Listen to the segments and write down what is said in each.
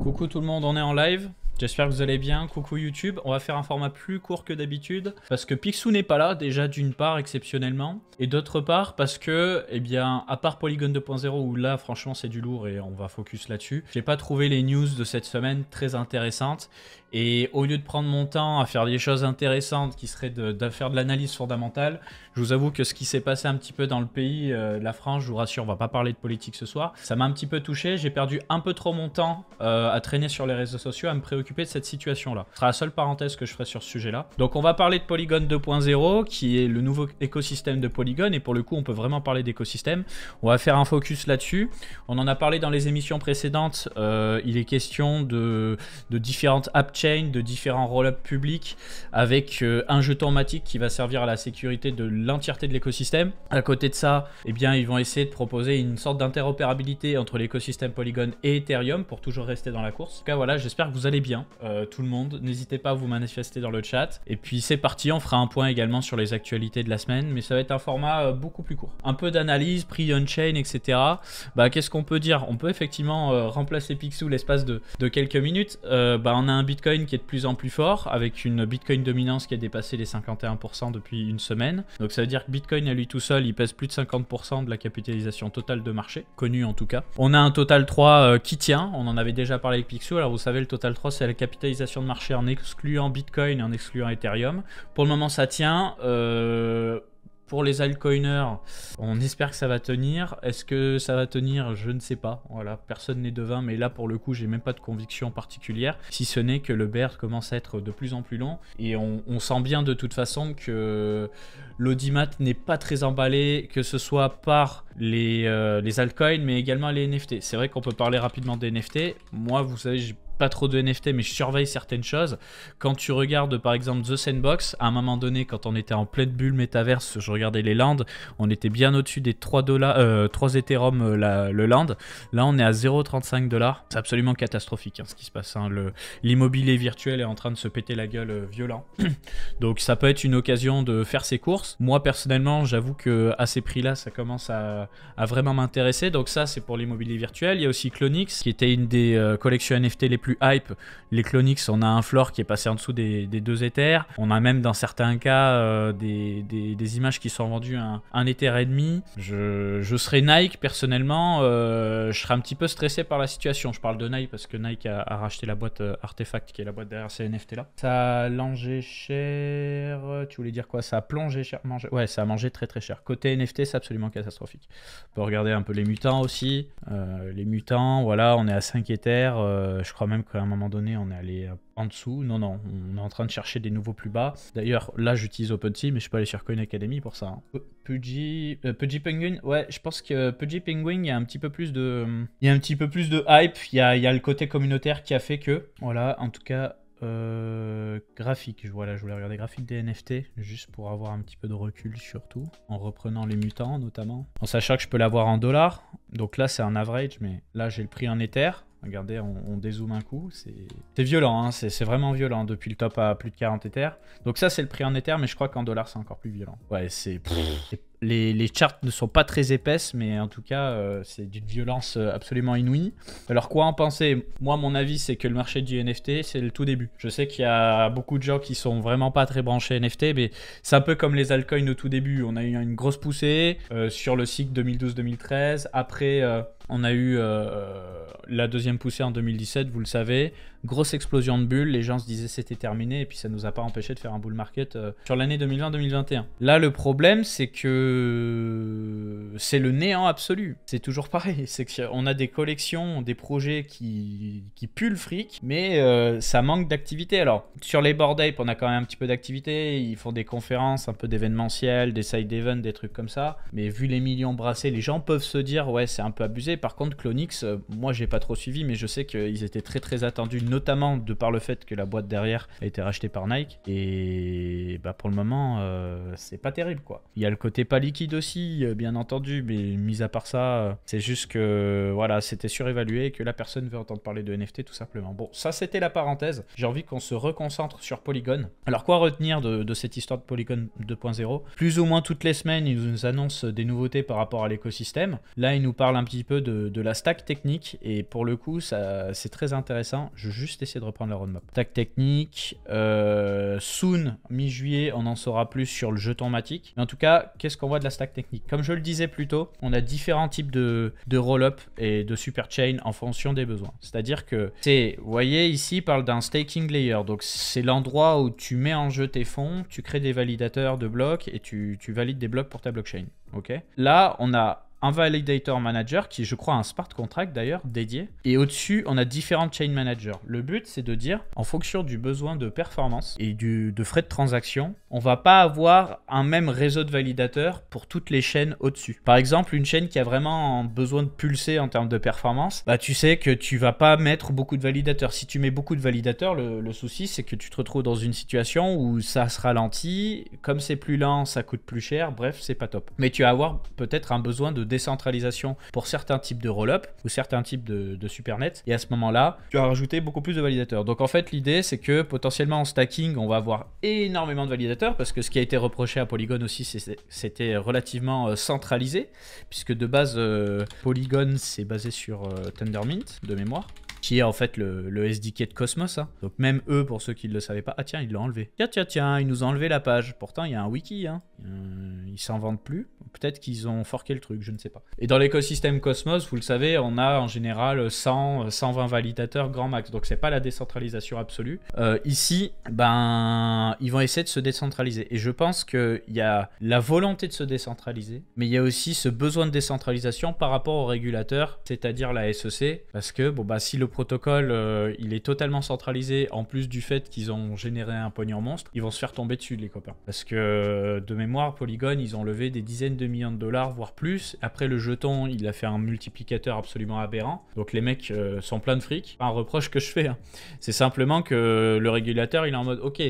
Coucou tout le monde, on est en live. J'espère que vous allez bien. Coucou YouTube. On va faire un format plus court que d'habitude parce que Picsou n'est pas là, déjà d'une part exceptionnellement, et d'autre part parce que, eh bien, à part Polygon 2.0 où là franchement c'est du lourd et on va focus là-dessus, j'ai pas trouvé les news de cette semaine très intéressantes. Et au lieu de prendre mon temps à faire des choses intéressantes qui seraient de faire de l'analyse fondamentale, je vous avoue que ce qui s'est passé un petit peu dans le pays, la France, je vous rassure, on va pas parler de politique ce soir, ça m'a un petit peu touché. J'ai perdu un peu trop mon temps à traîner sur les réseaux sociaux, à me préoccuper de cette situation-là. Ce sera la seule parenthèse que je ferai sur ce sujet-là. Donc on va parler de Polygon 2.0, qui est le nouveau écosystème de Polygon, et pour le coup, on peut vraiment parler d'écosystème. On va faire un focus là-dessus. On en a parlé dans les émissions précédentes. Il est question de différentes app-chains, de différents roll-up publics, avec un jeton matic qui va servir à la sécurité de l'entièreté de l'écosystème. À côté de ça, eh bien, ils vont essayer de proposer une sorte d'interopérabilité entre l'écosystème Polygon et Ethereum pour toujours rester dans la course. En tout cas, voilà, j'espère que vous allez bien, tout le monde. N'hésitez pas à vous manifester dans le chat. Et puis, c'est parti, on fera un point également sur les actualités de la semaine, mais ça va être un format beaucoup plus court. Un peu d'analyse, prix on-chain, etc. Bah, qu'est-ce qu'on peut dire? On peut effectivement remplacer Picsou l'espace de quelques minutes. On a un Bitcoin qui est de plus en plus fort, avec une Bitcoin dominance qui a dépassé les 51% depuis une semaine. Donc ça veut dire que Bitcoin à lui tout seul, il pèse plus de 50% de la capitalisation totale de marché, connue en tout cas. On a un Total 3 qui tient, on en avait déjà parlé avec Picsou. Alors vous savez, le Total 3 c'est la capitalisation de marché en excluant Bitcoin et en excluant Ethereum. Pour le moment ça tient. Pour les altcoiners, on espère que ça va tenir. Est-ce que ça va tenir? Je ne sais pas. Voilà, personne n'est devin, mais là pour le coup, j'ai même pas de conviction particulière, si ce n'est que le bear commence à être de plus en plus long. Et on sent bien de toute façon que l'audimat n'est pas très emballé, que ce soit par les altcoins, mais également les NFT. C'est vrai qu'on peut parler rapidement des NFT. Moi, vous savez, j'ai pas trop de NFT, mais je surveille certaines choses. Quand tu regardes par exemple The Sandbox, à un moment donné, quand on était en pleine bulle métaverse, je regardais les lands, on était bien au-dessus des 3 Ethereum le land. Là, on est à 0,35 $. C'est absolument catastrophique ce qui se passe. L'immobilier virtuel est en train de se péter la gueule violent. Donc, ça peut être une occasion de faire ses courses. Moi, personnellement, j'avoue que à ces prix-là, ça commence à vraiment m'intéresser. Donc, ça, c'est pour l'immobilier virtuel. Il y a aussi Clonix, qui était une des collections NFT les plus hype. Les Clonix, on a un floor qui est passé en dessous des 2 Ethers. On a même dans certains cas des images qui sont vendues à 1 Ether et demi. Je serais Nike personnellement, je serais un petit peu stressé par la situation. Je parle de Nike parce que Nike a racheté la boîte Artefact, qui est la boîte derrière ces NFT là. Ça a langé cher. Tu voulais dire quoi? Ça a plongé cher. Ouais, ça a mangé très très cher. Côté NFT, c'est absolument catastrophique. On peut regarder un peu les mutants aussi. Les mutants, voilà, on est à 5 Ethers. Je crois même qu'à un moment donné, on est allé en dessous. Non, on est en train de chercher des nouveaux plus bas. D'ailleurs, là, j'utilise OpenSea, mais je peux aller sur Coin Academy pour ça. Pudgy Penguin, ouais, je pense que Pudgy Penguin, il y a un petit peu plus de hype. Il y a le côté communautaire qui a fait que, voilà, en tout cas, graphique. Voilà, je voulais regarder graphique des NFT, juste pour avoir un petit peu de recul surtout, en reprenant les mutants notamment. En sachant que je peux l'avoir en dollars. Donc là, c'est un average, mais là, j'ai le prix en Ether. Regardez, on dézoome un coup, c'est violent, c'est vraiment violent depuis le top à plus de 40 Ethers. Donc ça c'est le prix en Ether, mais je crois qu'en dollars c'est encore plus violent. Ouais, les charts ne sont pas très épaisses, mais en tout cas c'est d'une violence absolument inouïe. Alors quoi en penser? Moi mon avis c'est que le marché du NFT c'est le tout début. Je sais qu'il y a beaucoup de gens qui sont vraiment pas très branchés NFT, mais c'est un peu comme les altcoins au tout début. On a eu une grosse poussée sur le cycle 2012-2013. Après on a eu la deuxième poussée en 2017, vous le savez. Grosse explosion de bulles, les gens se disaient c'était terminé, et puis ça nous a pas empêché de faire un bull market sur l'année 2020-2021. Là, le problème, c'est que c'est le néant absolu. C'est toujours pareil, c'est qu'on a des collections, des projets qui puent le fric, mais ça manque d'activité. Alors, sur les Bored Ape, on a quand même un petit peu d'activité, ils font des conférences, un peu d'événementiel, des side events, des trucs comme ça, mais vu les millions brassés, les gens peuvent se dire ouais, c'est un peu abusé. Par contre, Clonix, moi, j'ai pas trop suivi, mais je sais qu'ils étaient très très attendus, notamment de par le fait que la boîte derrière a été rachetée par Nike. Et bah pour le moment, c'est pas terrible quoi. Il y a le côté pas liquide aussi, bien entendu. entendu, mais mis à part ça, c'est juste que voilà, c'était surévalué et que la personne veut entendre parler de NFT tout simplement. Bon, ça c'était la parenthèse. J'ai envie qu'on se reconcentre sur Polygon. Alors quoi retenir de cette histoire de Polygon 2.0? Plus ou moins toutes les semaines, ils nous annoncent des nouveautés par rapport à l'écosystème. Là, ils nous parlent un petit peu de la stack technique et pour le coup, c'est très intéressant. Je vais juste essayer de reprendre la roadmap. Stack technique, soon, mi-juillet, on en saura plus sur le jeton Matic. Mais en tout cas, qu'est-ce qu'on voit de la stack technique? Comme je le disais plus tôt, on a différents types de roll-up et de super chain en fonction des besoins. C'est-à-dire que vous voyez ici, il parle d'un staking layer. Donc c'est l'endroit où tu mets en jeu tes fonds, tu crées des validateurs de blocs et tu valides des blocs pour ta blockchain. Ok. Là, on a un validator manager qui est, je crois, un smart contract d'ailleurs dédié. Et au-dessus, on a différents chain managers. Le but, c'est de dire, en fonction du besoin de performance et de frais de transaction, on va pas avoir un même réseau de validateurs pour toutes les chaînes au-dessus. Par exemple, une chaîne qui a vraiment besoin de pulser en termes de performance, bah tu sais que tu vas pas mettre beaucoup de validateurs. Si tu mets beaucoup de validateurs, le souci, c'est que tu te retrouves dans une situation où ça se ralentit. Comme c'est plus lent, ça coûte plus cher. Bref, c'est pas top. Mais tu vas avoir peut-être un besoin de décentralisation pour certains types de roll-up ou certains types de supernet. Et à ce moment-là, tu vas rajouter beaucoup plus de validateurs. Donc en fait, l'idée, c'est que potentiellement en stacking, on va avoir énormément de validateurs parce que ce qui a été reproché à Polygon aussi, c'était relativement centralisé puisque de base, Polygon, c'est basé sur Tendermint de mémoire, qui est en fait le SDK de Cosmos. Hein. Donc même eux, pour ceux qui ne le savaient pas, ah tiens, ils l'ont enlevé. Tiens, ils nous ont enlevé la page. Pourtant, il y a un wiki. Hein. Ils s'en vendent plus. Peut-être qu'ils ont forqué le truc, je ne sais pas. Et dans l'écosystème Cosmos, vous le savez, on a en général 100, 120 validateurs grand max. Donc c'est pas la décentralisation absolue. Ici, ben, ils vont essayer de se décentraliser. Et je pense qu'il y a la volonté de se décentraliser, mais il y a aussi ce besoin de décentralisation par rapport au régulateur, c'est-à-dire la SEC. Parce que bon, bah, si le protocole il est totalement centralisé, en plus du fait qu'ils ont généré un pognon monstre, ils vont se faire tomber dessus, les copains. Parce que de mémoire, Polygon, ils ont levé des dizaines de millions de dollars, voire plus. Après, le jeton, il a fait un multiplicateur absolument aberrant. Donc les mecs sont pleins de fric. Pas un reproche que je fais. Hein. C'est simplement que le régulateur, il est en mode, ok,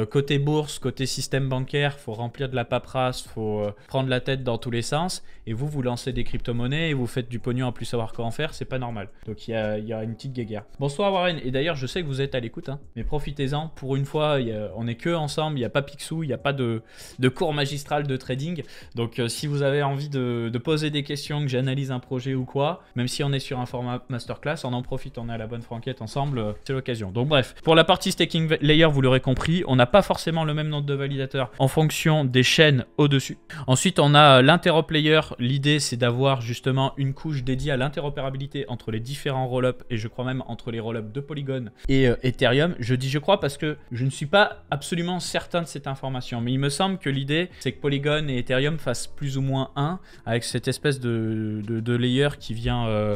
côté bourse, côté système bancaire, faut remplir de la paperasse, faut prendre la tête dans tous les sens. Et vous lancez des crypto-monnaies et vous faites du pognon à plus savoir quoi en faire, c'est pas normal. Donc il y a une petite guéguerre. Bonsoir Warren, et d'ailleurs je sais que vous êtes à l'écoute, hein, mais profitez-en, pour une fois on est que ensemble, il n'y a pas Picsou, il n'y a pas de cours magistral de trading, donc si vous avez envie de poser des questions, que j'analyse un projet ou quoi, même si on est sur un format masterclass, on en profite, on est à la bonne franquette ensemble, c'est l'occasion. Donc bref, pour la partie staking layer, vous l'aurez compris, on n'a pas forcément le même nombre de validateurs en fonction des chaînes au-dessus. Ensuite on a l'interop layer, l'idée c'est d'avoir justement une couche dédiée à l'interopérabilité entre les différents rollups et je crois même entre les rollups de Polygon et Ethereum. Je dis je crois parce que je ne suis pas absolument certain de cette information, mais il me semble que l'idée c'est que Polygon et Ethereum fassent plus ou moins un avec cette espèce de layer qui vient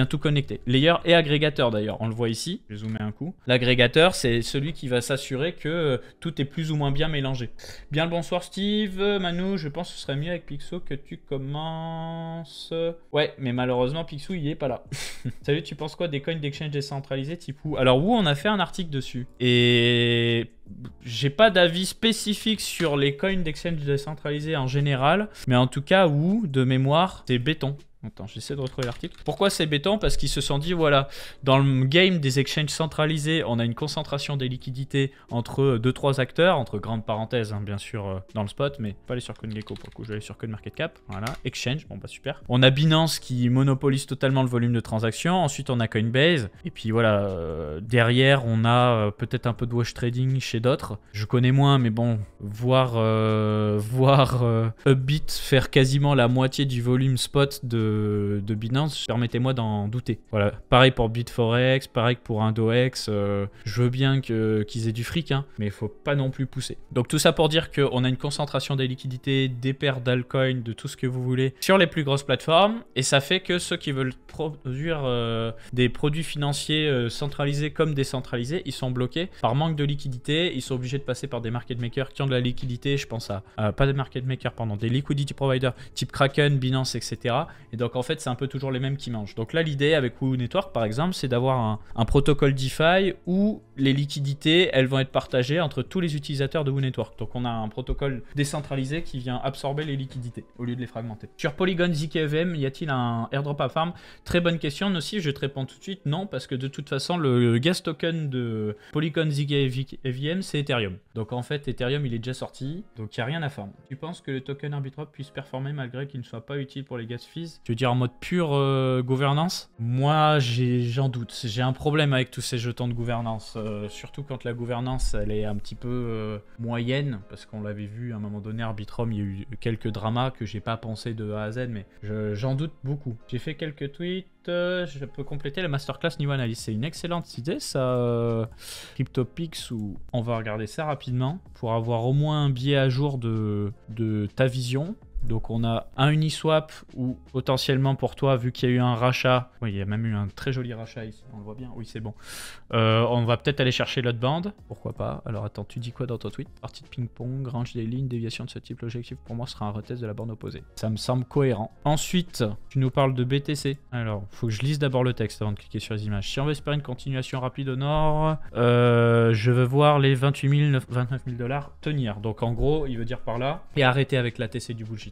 tout connecter. Layer et agrégateur d'ailleurs, on le voit ici, je vais zoomer un coup. L'agrégateur c'est celui qui va s'assurer que tout est plus ou moins bien mélangé. Bien le bonsoir Steve, Manu, je pense que ce serait mieux avec Pixo que tu commences. Ouais, mais malheureusement Pixou il est pas là. Salut, tu penses quoi des coins d'exchange décentralisés type Woo? Alors Woo, on a fait un article dessus et j'ai pas d'avis spécifique sur les coins d'exchange décentralisés en général, mais en tout cas Woo, de mémoire, c'est béton. Attends, j'essaie de retrouver l'article. Pourquoi c'est béton? Parce qu'ils se sont dit, voilà, dans le game des exchanges centralisés, on a une concentration des liquidités entre 2-3 acteurs, entre grandes parenthèses, hein, bien sûr, dans le spot, mais pas aller sur CoinGecko pour le coup, je vais aller sur CoinMarketCap. Voilà, exchange, bon bah super. On a Binance qui monopolise totalement le volume de transactions. Ensuite, on a Coinbase. Et puis voilà, derrière, on a peut-être un peu de wash trading chez d'autres. Je connais moins, mais bon, voir Upbit faire quasiment la moitié du volume spot de Binance, permettez-moi d'en douter. Voilà, pareil pour Bitforex, pareil pour Indoex, je veux bien qu'ils aient du fric, hein, mais il faut pas non plus pousser. Donc tout ça pour dire qu'on a une concentration des liquidités, des paires d'altcoins, de tout ce que vous voulez, sur les plus grosses plateformes, et ça fait que ceux qui veulent produire des produits financiers centralisés comme décentralisés, ils sont bloqués par manque de liquidité, ils sont obligés de passer par des market makers qui ont de la liquidité, je pense à pas des market makers, pardon, des liquidity providers type Kraken, Binance, etc. Et donc en fait c'est un peu toujours les mêmes qui mangent. Donc là l'idée avec WoW Network par exemple c'est d'avoir un protocole DeFi où les liquidités elles vont être partagées entre tous les utilisateurs de WoW Network. Donc on a un protocole décentralisé qui vient absorber les liquidités au lieu de les fragmenter. Sur Polygon ZKEVM, y a-t-il un airdrop à farm? Très bonne question. Aussi, je te réponds tout de suite non, parce que de toute façon, le gas token de Polygon ZKEVM, c'est Ethereum. Donc en fait, Ethereum, il est déjà sorti, donc il n'y a rien à farm. Tu penses que le token Arbitrop puisse performer malgré qu'il ne soit pas utile pour les gas fees? Tu veux dire en mode pure gouvernance? Moi, j'en doute. J'ai un problème avec tous ces jetons de gouvernance, surtout quand la gouvernance, elle est un petit peu moyenne, parce qu'on l'avait vu à un moment donné, Arbitrum, il y a eu quelques dramas que j'ai pas pensé de A à Z, mais j'en doute beaucoup. J'ai fait quelques tweets, je peux compléter la masterclass niveau analyse. C'est une excellente idée, ça, CryptoPix, où on va regarder ça rapidement pour avoir au moins un biais à jour de ta vision. Donc on a un Uniswap où potentiellement pour toi, vu qu'il y a eu un rachat, oui il y a même eu un très joli rachat ici, on le voit bien, oui c'est bon. On va peut-être aller chercher l'autre bande, pourquoi pas. Alors attends, tu dis quoi dans ton tweet? Partie de ping-pong, range des lignes, déviation de ce type, l'objectif pour moi sera un retest de la borne opposée. Ça me semble cohérent. Ensuite, tu nous parles de BTC. Alors, faut que je lise d'abord le texte avant de cliquer sur les images. Si on veut espérer une continuation rapide au nord, je veux voir les 28 000, 29 000 $ tenir. Donc en gros, il veut dire par là, et arrêter avec la TC du bullshit.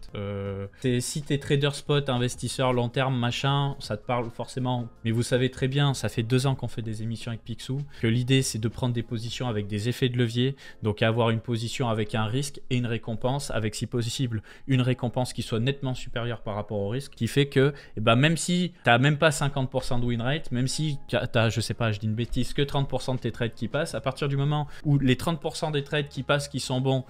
Si t'es trader spot, investisseur long terme, machin, ça te parle forcément. Mais vous savez très bien, ça fait 2 ans qu'on fait des émissions avec Picsou, que l'idée c'est de prendre des positions avec des effets de levier, donc avoir une position avec un risque et une récompense, avec si possible une récompense qui soit nettement supérieure par rapport au risque, qui fait que même si t'as même pas 50% de win rate, même si t'as, je sais pas, je dis une bêtise, que 30% de tes trades qui passent, à partir du moment où les 30% des trades qui passent qui sont bons,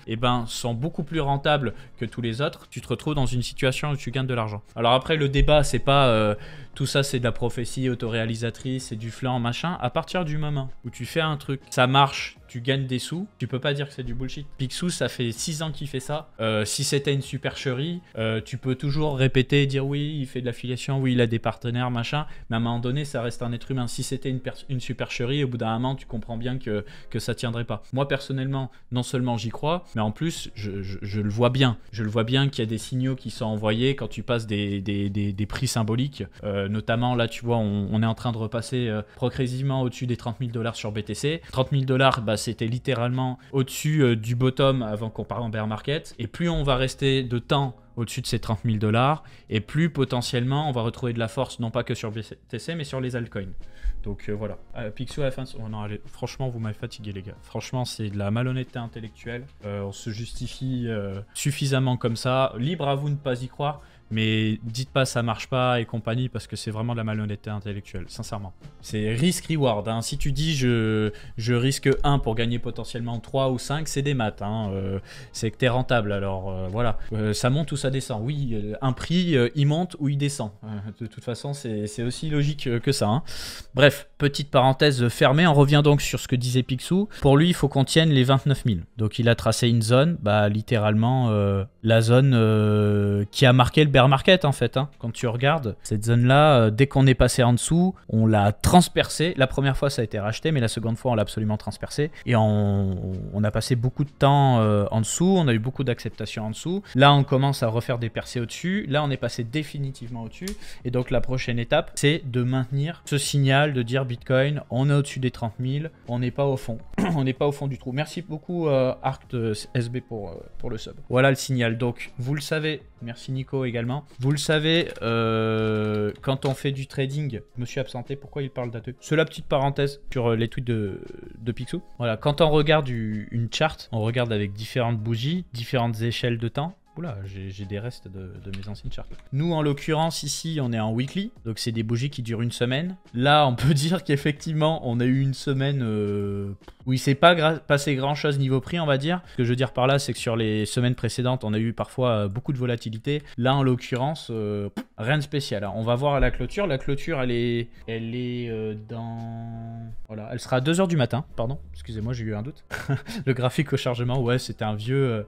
sont beaucoup plus rentables que tous les autres, tu te retrouves dans une situation où tu gagnes de l'argent. Alors après, le débat, c'est pas tout ça, c'est de la prophétie autoréalisatrice, c'est du flan, machin. À partir du moment où tu fais un truc, ça marche, tu gagnes des sous, tu peux pas dire que c'est du bullshit. Picsou, ça fait 6 ans qu'il fait ça. Si c'était une supercherie, tu peux toujours répéter et dire oui, il fait de l'affiliation, oui, il a des partenaires, machin. Mais à un moment donné, ça reste un être humain. Si c'était une supercherie, au bout d'un moment, tu comprends bien que ça tiendrait pas. Moi, personnellement, non seulement j'y crois, mais en plus, je le vois bien. Je le vois bien qu'il y a des signaux qui sont envoyés quand tu passes des prix symboliques. Notamment, là, tu vois, on est en train de repasser progressivement au-dessus des 30 000 $ sur BTC. 30 000 $, c'était littéralement au-dessus du bottom avant qu'on parte en bear market. Et plus on va rester de temps au-dessus de ces 30 000 $, et plus potentiellement on va retrouver de la force, non pas que sur BTC, mais sur les altcoins. Donc voilà. Picsou à la fin. Oh non, allez, franchement, vous m'avez fatigué, les gars. Franchement, c'est de la malhonnêteté intellectuelle. On se justifie suffisamment comme ça. Libre à vous de ne pas y croire. Mais dites pas ça marche pas et compagnie, parce que c'est vraiment de la malhonnêteté intellectuelle, sincèrement. C'est risk-reward. Hein. Si tu dis je risque 1 pour gagner potentiellement 3 ou 5, c'est des maths. Hein. C'est que t'es rentable. Alors voilà. Ça monte ou ça descend. Oui, un prix, il monte ou il descend. De toute façon, c'est aussi logique que ça. Hein. Bref, petite parenthèse fermée. On revient donc sur ce que disait Picsou. Pour lui, il faut qu'on tienne les 29 000. Donc il a tracé une zone, littéralement la zone qui a marqué le bear market en fait. Hein. Quand tu regardes cette zone là, dès qu'on est passé en dessous, on l'a transpercé. La première fois ça a été racheté, mais la seconde fois on l'a absolument transpercé, et on a passé beaucoup de temps en dessous, on a eu beaucoup d'acceptation en dessous. Là on commence à refaire des percées au-dessus, là on est passé définitivement au-dessus, et donc la prochaine étape c'est de maintenir ce signal, de dire Bitcoin on est au-dessus des 30 000, on n'est pas au fond. On n'est pas au fond du trou. Merci beaucoup Arct SB pour le sub. Voilà le signal. Donc vous le savez, merci Nico également. Vous le savez, quand on fait du trading, je me suis absenté, pourquoi il parle d'ATE? C'est la petite parenthèse sur les tweets de Picsou. Voilà, quand on regarde une charte, on regarde avec différentes bougies, différentes échelles de temps. Oula, j'ai des restes de mes anciennes chartes. Nous, en l'occurrence, ici, on est en weekly. Donc, c'est des bougies qui durent une semaine. Là, on peut dire qu'effectivement, on a eu une semaine où il ne s'est pas passé grand-chose niveau prix, on va dire. Ce que je veux dire par là, c'est que sur les semaines précédentes, on a eu parfois beaucoup de volatilité. Là, en l'occurrence, rien de spécial. Hein. On va voir à la clôture. La clôture, elle est dans... Voilà, elle sera à 2 h du matin. Pardon, excusez-moi, j'ai eu un doute. Le graphique au chargement, ouais, c'était un vieux...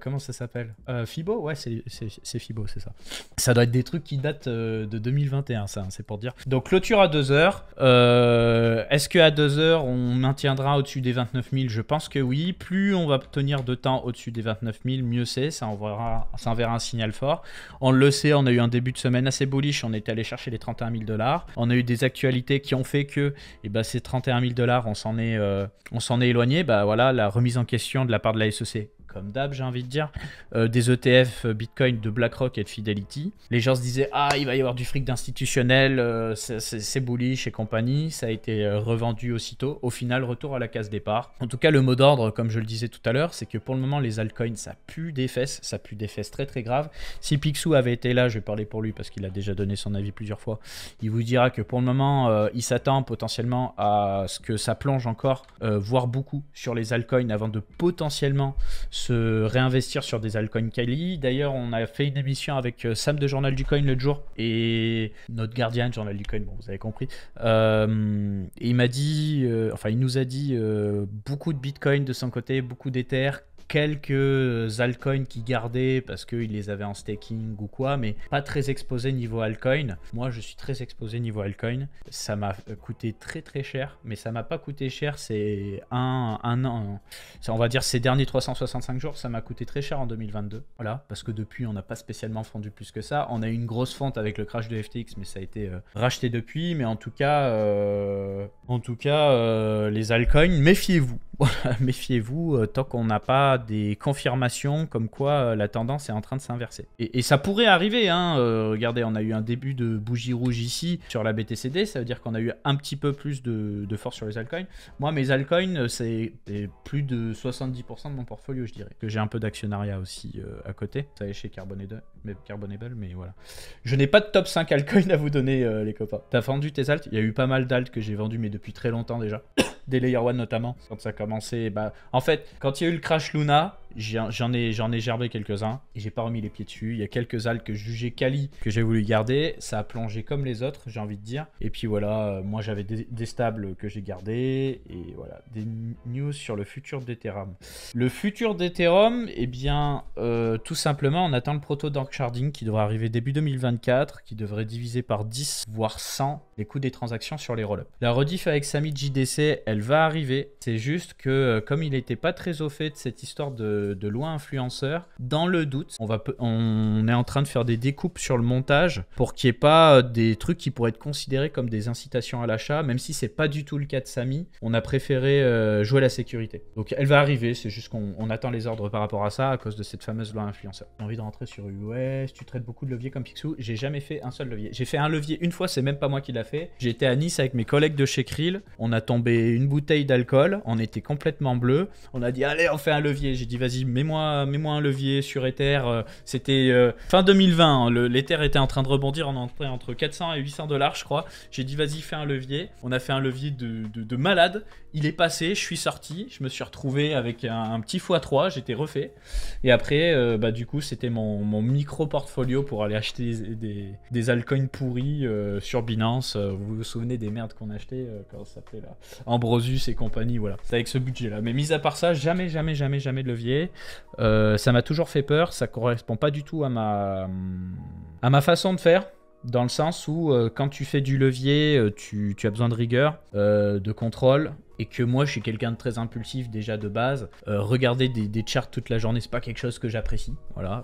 comment ça s'appelle? Fibo, ouais, c'est Fibo, c'est ça. Ça doit être des trucs qui datent de 2021, ça, hein, c'est pour dire. Donc, clôture à 2 h. Est-ce qu'à 2 h, on maintiendra tiendra au-dessus des 29 000? Je pense que oui. Plus on va tenir de temps au-dessus des 29 000, mieux c'est. Ça enverra un signal fort. On le sait, on a eu un début de semaine assez bullish. On est allé chercher les 31 000 $. On a eu des actualités qui ont fait que ces 31 000 $, on s'en est éloigné. Bah voilà, la remise en question de la part de la SEC. Comme d'hab, j'ai envie de dire, des ETF Bitcoin de BlackRock et de Fidelity. Les gens se disaient, ah, il va y avoir du fric d'institutionnel, c'est bullish et compagnie. Ça a été revendu aussitôt. Au final, retour à la case départ. En tout cas, le mot d'ordre, comme je le disais tout à l'heure, c'est que pour le moment, les altcoins, ça pue des fesses. Ça pue des fesses très très graves. Si Picsou avait été là, je vais parler pour lui parce qu'il a déjà donné son avis plusieurs fois, il vous dira que pour le moment, il s'attend potentiellement à ce que ça plonge encore, voire beaucoup, sur les altcoins avant de potentiellement se réinvestir sur des altcoins quali. D'ailleurs, on a fait une émission avec Sam de Journal du Coin l'autre jour et notre gardien de Journal du Coin, bon, vous avez compris. Et il m'a dit, il nous a dit beaucoup de Bitcoin de son côté, beaucoup d'Ether, quelques altcoins qui gardaient parce qu'ils les avaient en staking ou quoi, mais pas très exposé niveau altcoin. Moi, je suis très exposé niveau altcoin. Ça m'a coûté très très cher, mais ça m'a pas coûté cher, c'est un an. On va dire ces derniers 365 jours, ça m'a coûté très cher en 2022. Voilà, parce que depuis, on n'a pas spécialement fondu plus que ça. On a eu une grosse fente avec le crash de FTX, mais ça a été racheté depuis. Mais en tout cas, les altcoins, méfiez-vous. Méfiez-vous tant qu'on n'a pas des confirmations comme quoi la tendance est en train de s'inverser. Et ça pourrait arriver, hein. Regardez, on a eu un début de bougie rouge ici sur la BTCD, ça veut dire qu'on a eu un petit peu plus de force sur les altcoins. Moi, mes altcoins, c'est plus de 70% de mon portfolio, je dirais. Que j'ai un peu d'actionnariat aussi à côté. Ça y est, chez Carbonable, mais voilà. Je n'ai pas de top 5 altcoins à vous donner, les copains. T'as vendu tes alts? Il y a eu pas mal d'alts que j'ai vendus, mais depuis très longtemps déjà. Des Layer 1 notamment, quand ça a commencé. En fait, quand il y a eu le crash Luna, j'en ai gerbé quelques-uns et j'ai pas remis les pieds dessus. Il y a quelques alts que je jugeais quali, que j'ai voulu garder. Ça a plongé comme les autres, j'ai envie de dire. Et puis voilà, moi j'avais des stables que j'ai gardés. Et voilà, des news sur le futur d'Ethereum. Le futur d'Ethereum, tout simplement, on attend le proto Dark Sharding qui devrait arriver début 2024, qui devrait diviser par 10, voire 100 les coûts des transactions sur les roll-ups. La rediff avec Sami JDC, elle va arriver. C'est juste que comme il n'était pas très au fait de cette histoire de loi influenceur, dans le doute, on est en train de faire des découpes sur le montage pour qu'il n'y ait pas des trucs qui pourraient être considérés comme des incitations à l'achat, même si c'est pas du tout le cas de Sami. On a préféré jouer la sécurité. Donc elle va arriver, c'est juste qu'on attend les ordres par rapport à ça à cause de cette fameuse loi influenceur. J'ai envie de rentrer sur US, tu traites beaucoup de leviers comme Picsou. J'ai jamais fait un seul levier. J'ai fait un levier une fois, c'est même pas moi qui l'a fait. J'étais à Nice avec mes collègues de chez Krill, on a tombé une bouteille d'alcool, on était complètement bleu, on a dit allez on fait un levier, j'ai dit vas-y mets-moi un levier sur Ether, c'était fin 2020, l'Ether était en train de rebondir, on entrait entre 400 et 800 $, je crois. J'ai dit vas-y fais un levier, on a fait un levier de malade, il est passé, je suis sorti, je me suis retrouvé avec un petit x3, j'étais refait et après du coup c'était mon micro portfolio pour aller acheter des altcoins pourris sur Binance. Vous vous souvenez des merdes qu'on achetait quand ça s'appelait là, Ambrosius et compagnie, voilà. C'est avec ce budget là. Mais mis à part ça, jamais de levier. Ça m'a toujours fait peur, ça correspond pas du tout à ma façon de faire. Dans le sens où quand tu fais du levier, tu as besoin de rigueur, de contrôle. Et que moi je suis quelqu'un de très impulsif déjà de base, regarder des charts toute la journée c'est pas quelque chose que j'apprécie, voilà,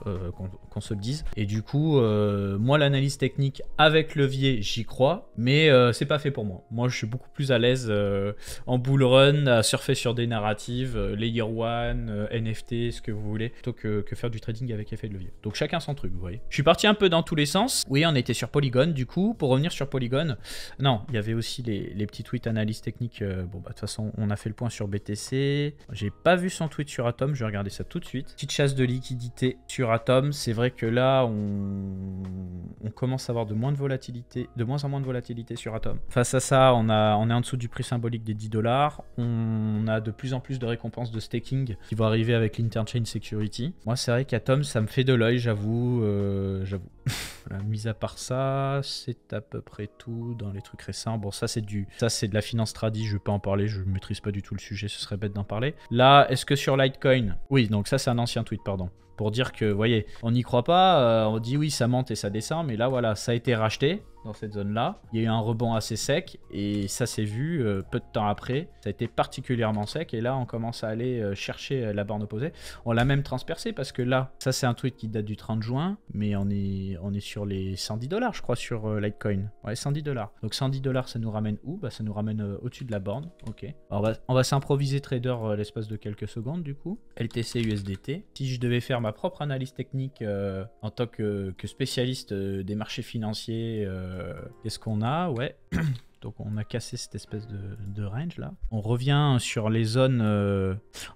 qu'on se le dise. Et du coup moi l'analyse technique avec levier j'y crois, mais c'est pas fait pour moi. Moi je suis beaucoup plus à l'aise en bull run, à surfer sur des narratives, layer 1, NFT, ce que vous voulez, plutôt que faire du trading avec effet de levier. Donc chacun son truc, vous voyez. Je suis parti un peu dans tous les sens. Oui, on était sur Polygon du coup. Pour revenir sur Polygon, non, il y avait aussi les petits tweets analyse technique. Bon bah de toute façon on a fait le point sur BTC. J'ai pas vu son tweet sur Atom, je vais regarder ça tout de suite. Petite chasse de liquidité sur Atom. C'est vrai que là on commence à avoir de moins en moins de volatilité sur Atom. Face à ça, on est en dessous du prix symbolique des 10 $. On a de plus en plus de récompenses de staking qui vont arriver avec l'Interchain Security. Moi c'est vrai qu'Atom ça me fait de l'œil, j'avoue. Voilà, mis à part ça, c'est à peu près tout dans les trucs récents. Bon, ça c'est de la finance tradi, je vais pas en parler, je maîtrise pas du tout le sujet, ce serait bête d'en parler. Là, est-ce que sur Litecoin? Oui, donc ça c'est un ancien tweet, pardon. Pour dire que, vous voyez, on n'y croit pas, on dit oui, ça monte et ça descend, mais là voilà, ça a été racheté. dans cette zone-là. Il y a eu un rebond assez sec et ça s'est vu peu de temps après. Ça a été particulièrement sec et là, on commence à aller chercher la borne opposée. On l'a même transpercé parce que là, ça c'est un tweet qui date du 30 juin, mais on est sur les 110 $, je crois, sur Litecoin. Ouais, 110 $. Donc 110 $, ça nous ramène où? Bah, ça nous ramène au-dessus de la borne. Ok. Alors, on va s'improviser trader l'espace de quelques secondes du coup. LTC USDT. Si je devais faire ma propre analyse technique en tant que spécialiste des marchés financiers, qu'est-ce qu'on a? Ouais. Donc on a cassé cette espèce de range là. On revient sur les zones...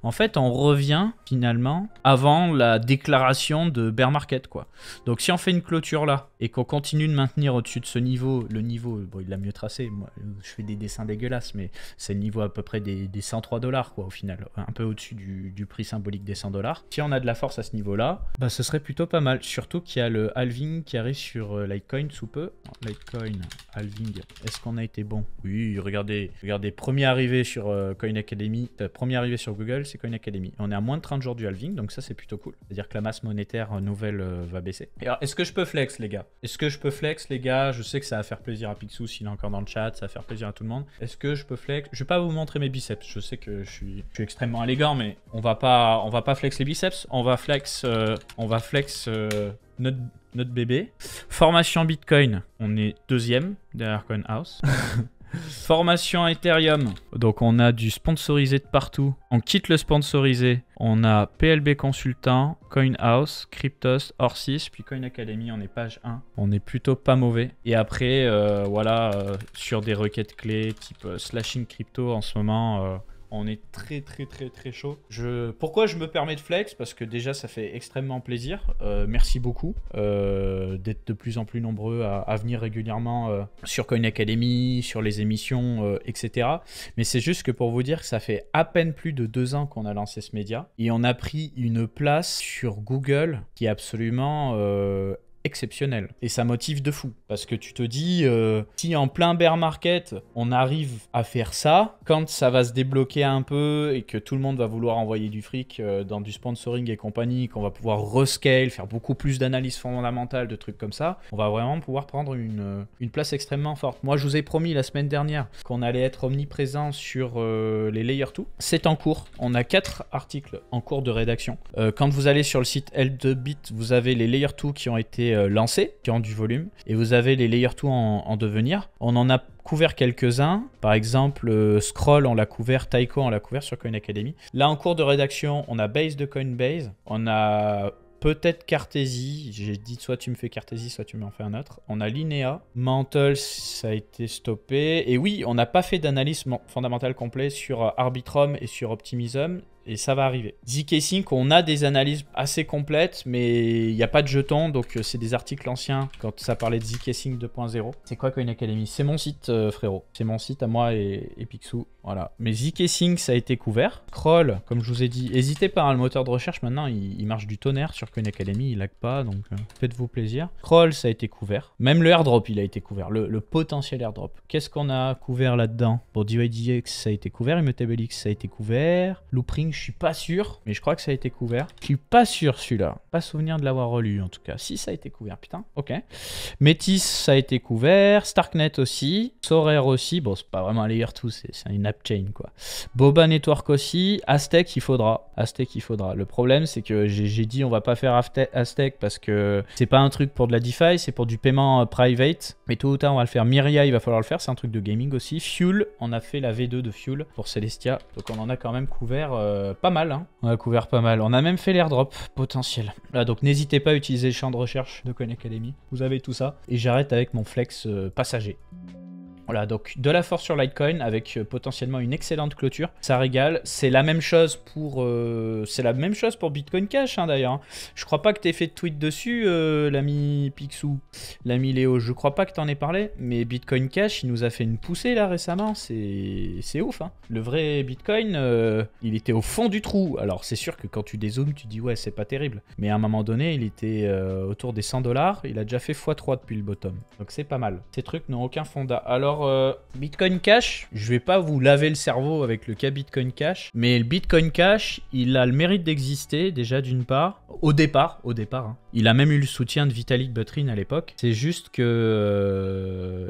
En fait, on revient finalement avant la déclaration de bear market, quoi. Donc si on fait une clôture là et qu'on continue de maintenir au-dessus de ce niveau, le niveau, bon, il l'a mieux tracé. Moi, je fais des dessins dégueulasses, mais c'est le niveau à peu près des 103 $, quoi, au final. Un peu au-dessus du prix symbolique des 100 $. Si on a de la force à ce niveau-là, bah, ce serait plutôt pas mal. Surtout qu'il y a le halving qui arrive sur Litecoin sous peu. Litecoin, halving, est-ce qu'on a été bon? Oui, regardez, premier arrivé sur Coin Academy, premier arrivé sur Google, c'est Coin Academy. On est à moins de 30 jours du halving, donc ça c'est plutôt cool. C'est-à-dire que la masse monétaire nouvelle va baisser. Et alors, est-ce que je peux flex, les gars? Est-ce que je peux flex, les gars? Je sais que ça va faire plaisir à Picsou s'il est encore dans le chat, ça va faire plaisir à tout le monde. Est-ce que je peux flex? Je vais pas vous montrer mes biceps, je sais que je suis extrêmement élégant, mais on va pas flex les biceps, on va flex notre bébé. Formation Bitcoin, on est deuxième derrière CoinHouse. Formation Ethereum, donc on a du sponsorisé de partout. On quitte le sponsorisé, on a PLB Consultant, CoinHouse, Cryptos, Orsis, puis Coin Academy, on est page 1. On est plutôt pas mauvais. Et après, voilà, sur des requêtes clés type slashing crypto en ce moment... on est très chaud. Pourquoi je me permets de flex? Parce que déjà ça fait extrêmement plaisir. Merci beaucoup d'être de plus en plus nombreux à venir régulièrement sur Coin Academy, sur les émissions, etc. Mais c'est juste que pour vous dire que ça fait à peine plus de 2 ans qu'on a lancé ce média. Et on a pris une place sur Google qui est absolument... exceptionnel et ça motive de fou parce que tu te dis si en plein bear market on arrive à faire ça, quand ça va se débloquer un peu et que tout le monde va vouloir envoyer du fric dans du sponsoring et compagnie, qu'on va pouvoir rescale, faire beaucoup plus d'analyse fondamentale, de trucs comme ça, on va vraiment pouvoir prendre une place extrêmement forte. Moi je vous ai promis la semaine dernière qu'on allait être omniprésent sur les layer 2, c'est en cours, on a 4 articles en cours de rédaction. Quand vous allez sur le site L2Bit, vous avez les layer 2 qui ont été lancés, qui ont du volume, et vous avez les layer 2 en devenir. On en a couvert quelques-uns, par exemple Scroll on l'a couvert, Taiko on l'a couvert sur Coin Academy. Là en cours de rédaction, on a Base de Coinbase, on a peut-être Cartesi, j'ai dit soit tu me fais Cartesi, soit tu m'en fais un autre. On a Linea, Mantle, ça a été stoppé. Et oui, on n'a pas fait d'analyse fondamentale complète sur Arbitrum et sur Optimism. Et ça va arriver. zk-Sync, on a des analyses assez complètes, mais il n'y a pas de jetons, donc c'est des articles anciens quand ça parlait de zk-Sync 2.0. C'est quoi Coin Academy? C'est mon site, frérot. C'est mon site à moi et Picsou. Voilà. Mais zk-Sync, ça a été couvert. Scroll, comme je vous ai dit, n'hésitez pas, hein, le moteur de recherche, maintenant, il marche du tonnerre sur Coin Academy, il lag pas, donc faites-vous plaisir. Scroll, ça a été couvert. Même le airdrop, il a été couvert. Le potentiel airdrop. Qu'est-ce qu'on a couvert là-dedans? Bon, DYDX, ça a été couvert. ImmutableX, ça a été couvert. Loopring, je suis pas sûr, mais je crois que ça a été couvert. Je suis pas sûr celui-là. Pas souvenir de l'avoir relu en tout cas. Si, ça a été couvert, putain. Ok. Métis, ça a été couvert. Starknet aussi. Sorare aussi. Bon, c'est pas vraiment un layer 2, c'est une app chain quoi. Boba Network aussi. Aztec, il faudra. Aztec, il faudra. Le problème, c'est que j'ai dit on va pas faire Aztec parce que c'est pas un truc pour de la DeFi, c'est pour du paiement private. Mais tôt ou tard, on va le faire. Myria, il va falloir le faire. C'est un truc de gaming aussi. Fuel, on a fait la V2 de Fuel pour Celestia. Donc on en a quand même couvert pas mal. Hein. On a couvert pas mal. On a même fait l'airdrop potentiel. Là, donc n'hésitez pas à utiliser le champ de recherche de Coin Academy. Vous avez tout ça. Et j'arrête avec mon flex passager. Voilà, donc de la force sur Litecoin avec potentiellement une excellente clôture. Ça régale. C'est la même chose pour Bitcoin Cash hein, d'ailleurs. Je crois pas que tu aies fait de tweet dessus, l'ami Picsou, l'ami Léo. Je crois pas que tu en aies parlé. Mais Bitcoin Cash, il nous a fait une poussée là récemment. C'est ouf. Hein. Le vrai Bitcoin, il était au fond du trou. Alors c'est sûr que quand tu dézoomes, tu dis ouais, c'est pas terrible. Mais à un moment donné, il était autour des 100 $. Il a déjà fait x3 depuis le bottom. Donc c'est pas mal. Ces trucs n'ont aucun fondat. Alors Alors, Bitcoin Cash, je vais pas vous laver le cerveau avec le cas Bitcoin Cash, mais le Bitcoin Cash, il a le mérite d'exister déjà d'une part. Au départ, hein. Il a même eu le soutien de Vitalik Buterin à l'époque. C'est juste que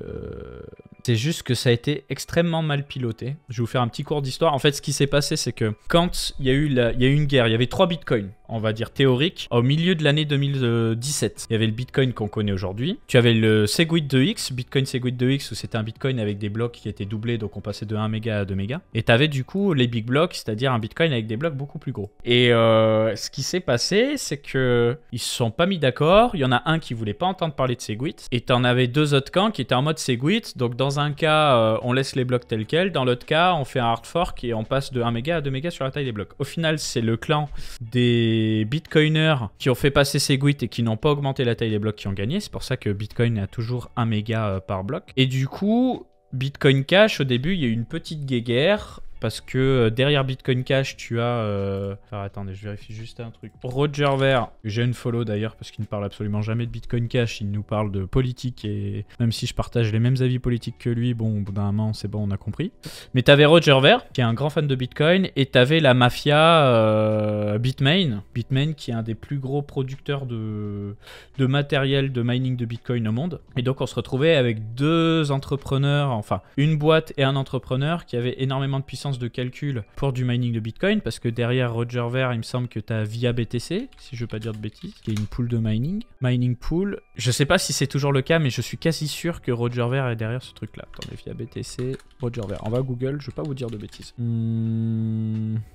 ça a été extrêmement mal piloté. Je vais vous faire un petit cours d'histoire. En fait, ce qui s'est passé, c'est que quand il y a eu une guerre, il y avait 3 bitcoins, on va dire théoriques, au milieu de l'année 2017. Il y avait le bitcoin qu'on connaît aujourd'hui. Tu avais le Segwit 2x, Bitcoin Segwit 2x, où c'était un bitcoin avec des blocs qui étaient doublés, donc on passait de 1 méga à 2 mégas. Et tu avais du coup les big blocks, c'est-à-dire un bitcoin avec des blocs beaucoup plus gros. Et ce qui s'est passé, c'est que ils se sont pas mis d'accord. Il y en a un qui voulait pas entendre parler de Segwit, et tu en avais 2 autres camps qui étaient en mode Segwit. Donc dans un cas, on laisse les blocs tels quels. Dans l'autre cas, on fait un hard fork et on passe de 1 méga à 2 mégas sur la taille des blocs. Au final, c'est le clan des bitcoiners qui ont fait passer Segwit et qui n'ont pas augmenté la taille des blocs qui ont gagné. C'est pour ça que Bitcoin a toujours 1 méga par bloc. Et du coup, Bitcoin Cash, au début, il y a eu une petite guéguerre. Parce que derrière Bitcoin Cash, tu as... Alors attendez, je vérifie juste un truc. Roger Ver, j'ai une follow d'ailleurs, parce qu'il ne parle absolument jamais de Bitcoin Cash. Il nous parle de politique, et même si je partage les mêmes avis politiques que lui, bon, au bout d'un moment, c'est bon, on a compris. Mais t'avais Roger Ver, qui est un grand fan de Bitcoin, et t'avais la mafia Bitmain. Bitmain, qui est un des plus gros producteurs de matériel de mining de Bitcoin au monde. Et donc, on se retrouvait avec 2 entrepreneurs, enfin, une boîte et un entrepreneur qui avait énormément de puissance de calcul pour du mining de Bitcoin, parce que derrière Roger Ver, il me semble que tu as VIA BTC, si je veux pas dire de bêtises, qui est une pool de mining pool. Je sais pas si c'est toujours le cas, mais je suis quasi sûr que Roger Ver est derrière ce truc là. Attendez, VIA BTC, Roger Ver. On va Google, je vais pas vous dire de bêtises.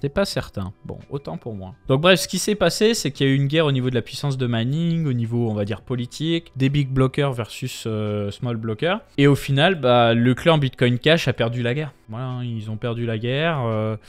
C'est pas certain. Bon, autant pour moi. Donc bref, ce qui s'est passé, c'est qu'il y a eu une guerre au niveau de la puissance de mining, au niveau, on va dire, politique, des big blockers versus small blockers. Et au final, bah, le clan Bitcoin Cash a perdu la guerre. Voilà, ils ont perdu la guerre.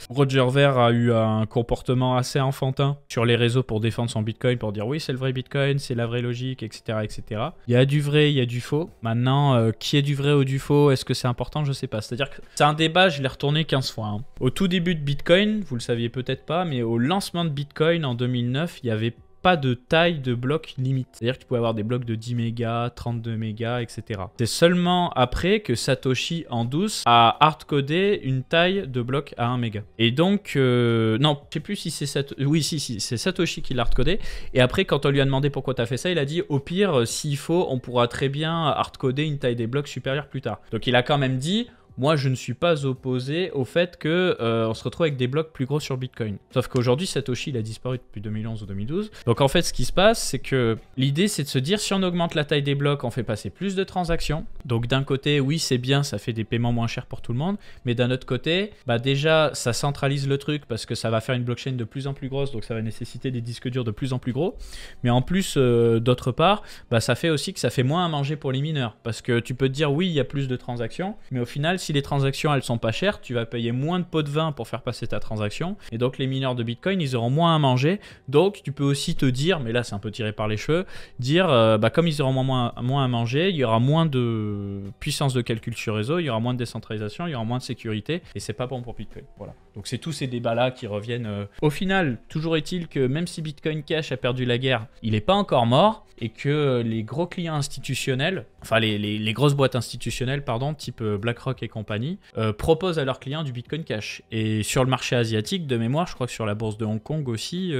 Roger Ver a eu un comportement assez enfantin sur les réseaux pour défendre son Bitcoin, pour dire oui, c'est le vrai Bitcoin, c'est la vraie logique, etc., etc. Il y a du vrai, il y a du faux. Maintenant, qui est du vrai ou du faux, est-ce que c'est important? Je sais pas. C'est-à-dire que c'est un débat, je l'ai retourné 15 fois. Hein. Au tout début de Bitcoin, vous le saviez peut-être pas, mais au lancement de Bitcoin en 2009, il y avait pas de taille de bloc limite. C'est-à-dire que tu pouvais avoir des blocs de 10 mégas, 32 mégas, etc. C'est seulement après que Satoshi en douce a hardcodé une taille de bloc à 1 méga. Et donc, non, je sais plus si c'est Satoshi. Oui, si, c'est Satoshi qui l'a hardcodé. Et après, quand on lui a demandé pourquoi tu as fait ça, il a dit au pire, s'il faut, on pourra très bien hardcoder une taille des blocs supérieure plus tard. Donc il a quand même dit... Moi, je ne suis pas opposé au fait qu'on se retrouve avec des blocs plus gros sur Bitcoin. Sauf qu'aujourd'hui, Satoshi, il a disparu depuis 2011 ou 2012. Donc en fait, ce qui se passe, c'est que l'idée, c'est de se dire, si on augmente la taille des blocs, on fait passer plus de transactions. Donc d'un côté, oui, c'est bien, ça fait des paiements moins chers pour tout le monde. Mais d'un autre côté, bah déjà, ça centralise le truc parce que ça va faire une blockchain de plus en plus grosse. Donc ça va nécessiter des disques durs de plus en plus gros. Mais en plus, d'autre part, bah, ça fait aussi que ça fait moins à manger pour les mineurs. Parce que tu peux te dire, oui, il y a plus de transactions. Mais au final, si les transactions elles sont pas chères, tu vas payer moins de pots de vin pour faire passer ta transaction, et donc les mineurs de Bitcoin ils auront moins à manger. Donc tu peux aussi te dire, mais là c'est un peu tiré par les cheveux, dire bah, comme ils auront moins à manger, il y aura moins de puissance de calcul sur réseau, il y aura moins de décentralisation, il y aura moins de sécurité, et c'est pas bon pour Bitcoin. Voilà. Donc c'est tous ces débats là qui reviennent. Au final, toujours est-il que même si Bitcoin Cash a perdu la guerre, il n'est pas encore mort, et que les gros clients institutionnels, enfin les grosses boîtes institutionnelles, pardon, type BlackRock et compagnie, proposent à leurs clients du Bitcoin Cash. Et sur le marché asiatique, de mémoire, je crois que sur la bourse de Hong Kong aussi,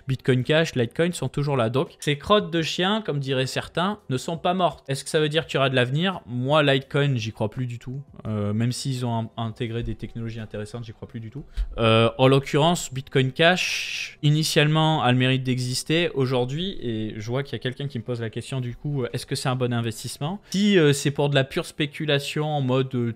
Bitcoin Cash, Litecoin sont toujours là. Donc ces crottes de chiens, comme diraient certains, ne sont pas mortes. Est-ce que ça veut dire qu'il y aura de l'avenir? Moi, Litecoin, j'y crois plus du tout. Même s'ils ont intégré des technologies intéressantes, j'y crois plus du tout. En l'occurrence, Bitcoin Cash, initialement, a le mérite d'exister. Aujourd'hui, et je vois qu'il y a quelqu'un qui me pose la question du coup, est-ce que c'est un bon investissement? Si c'est pour de la pure spéculation en mode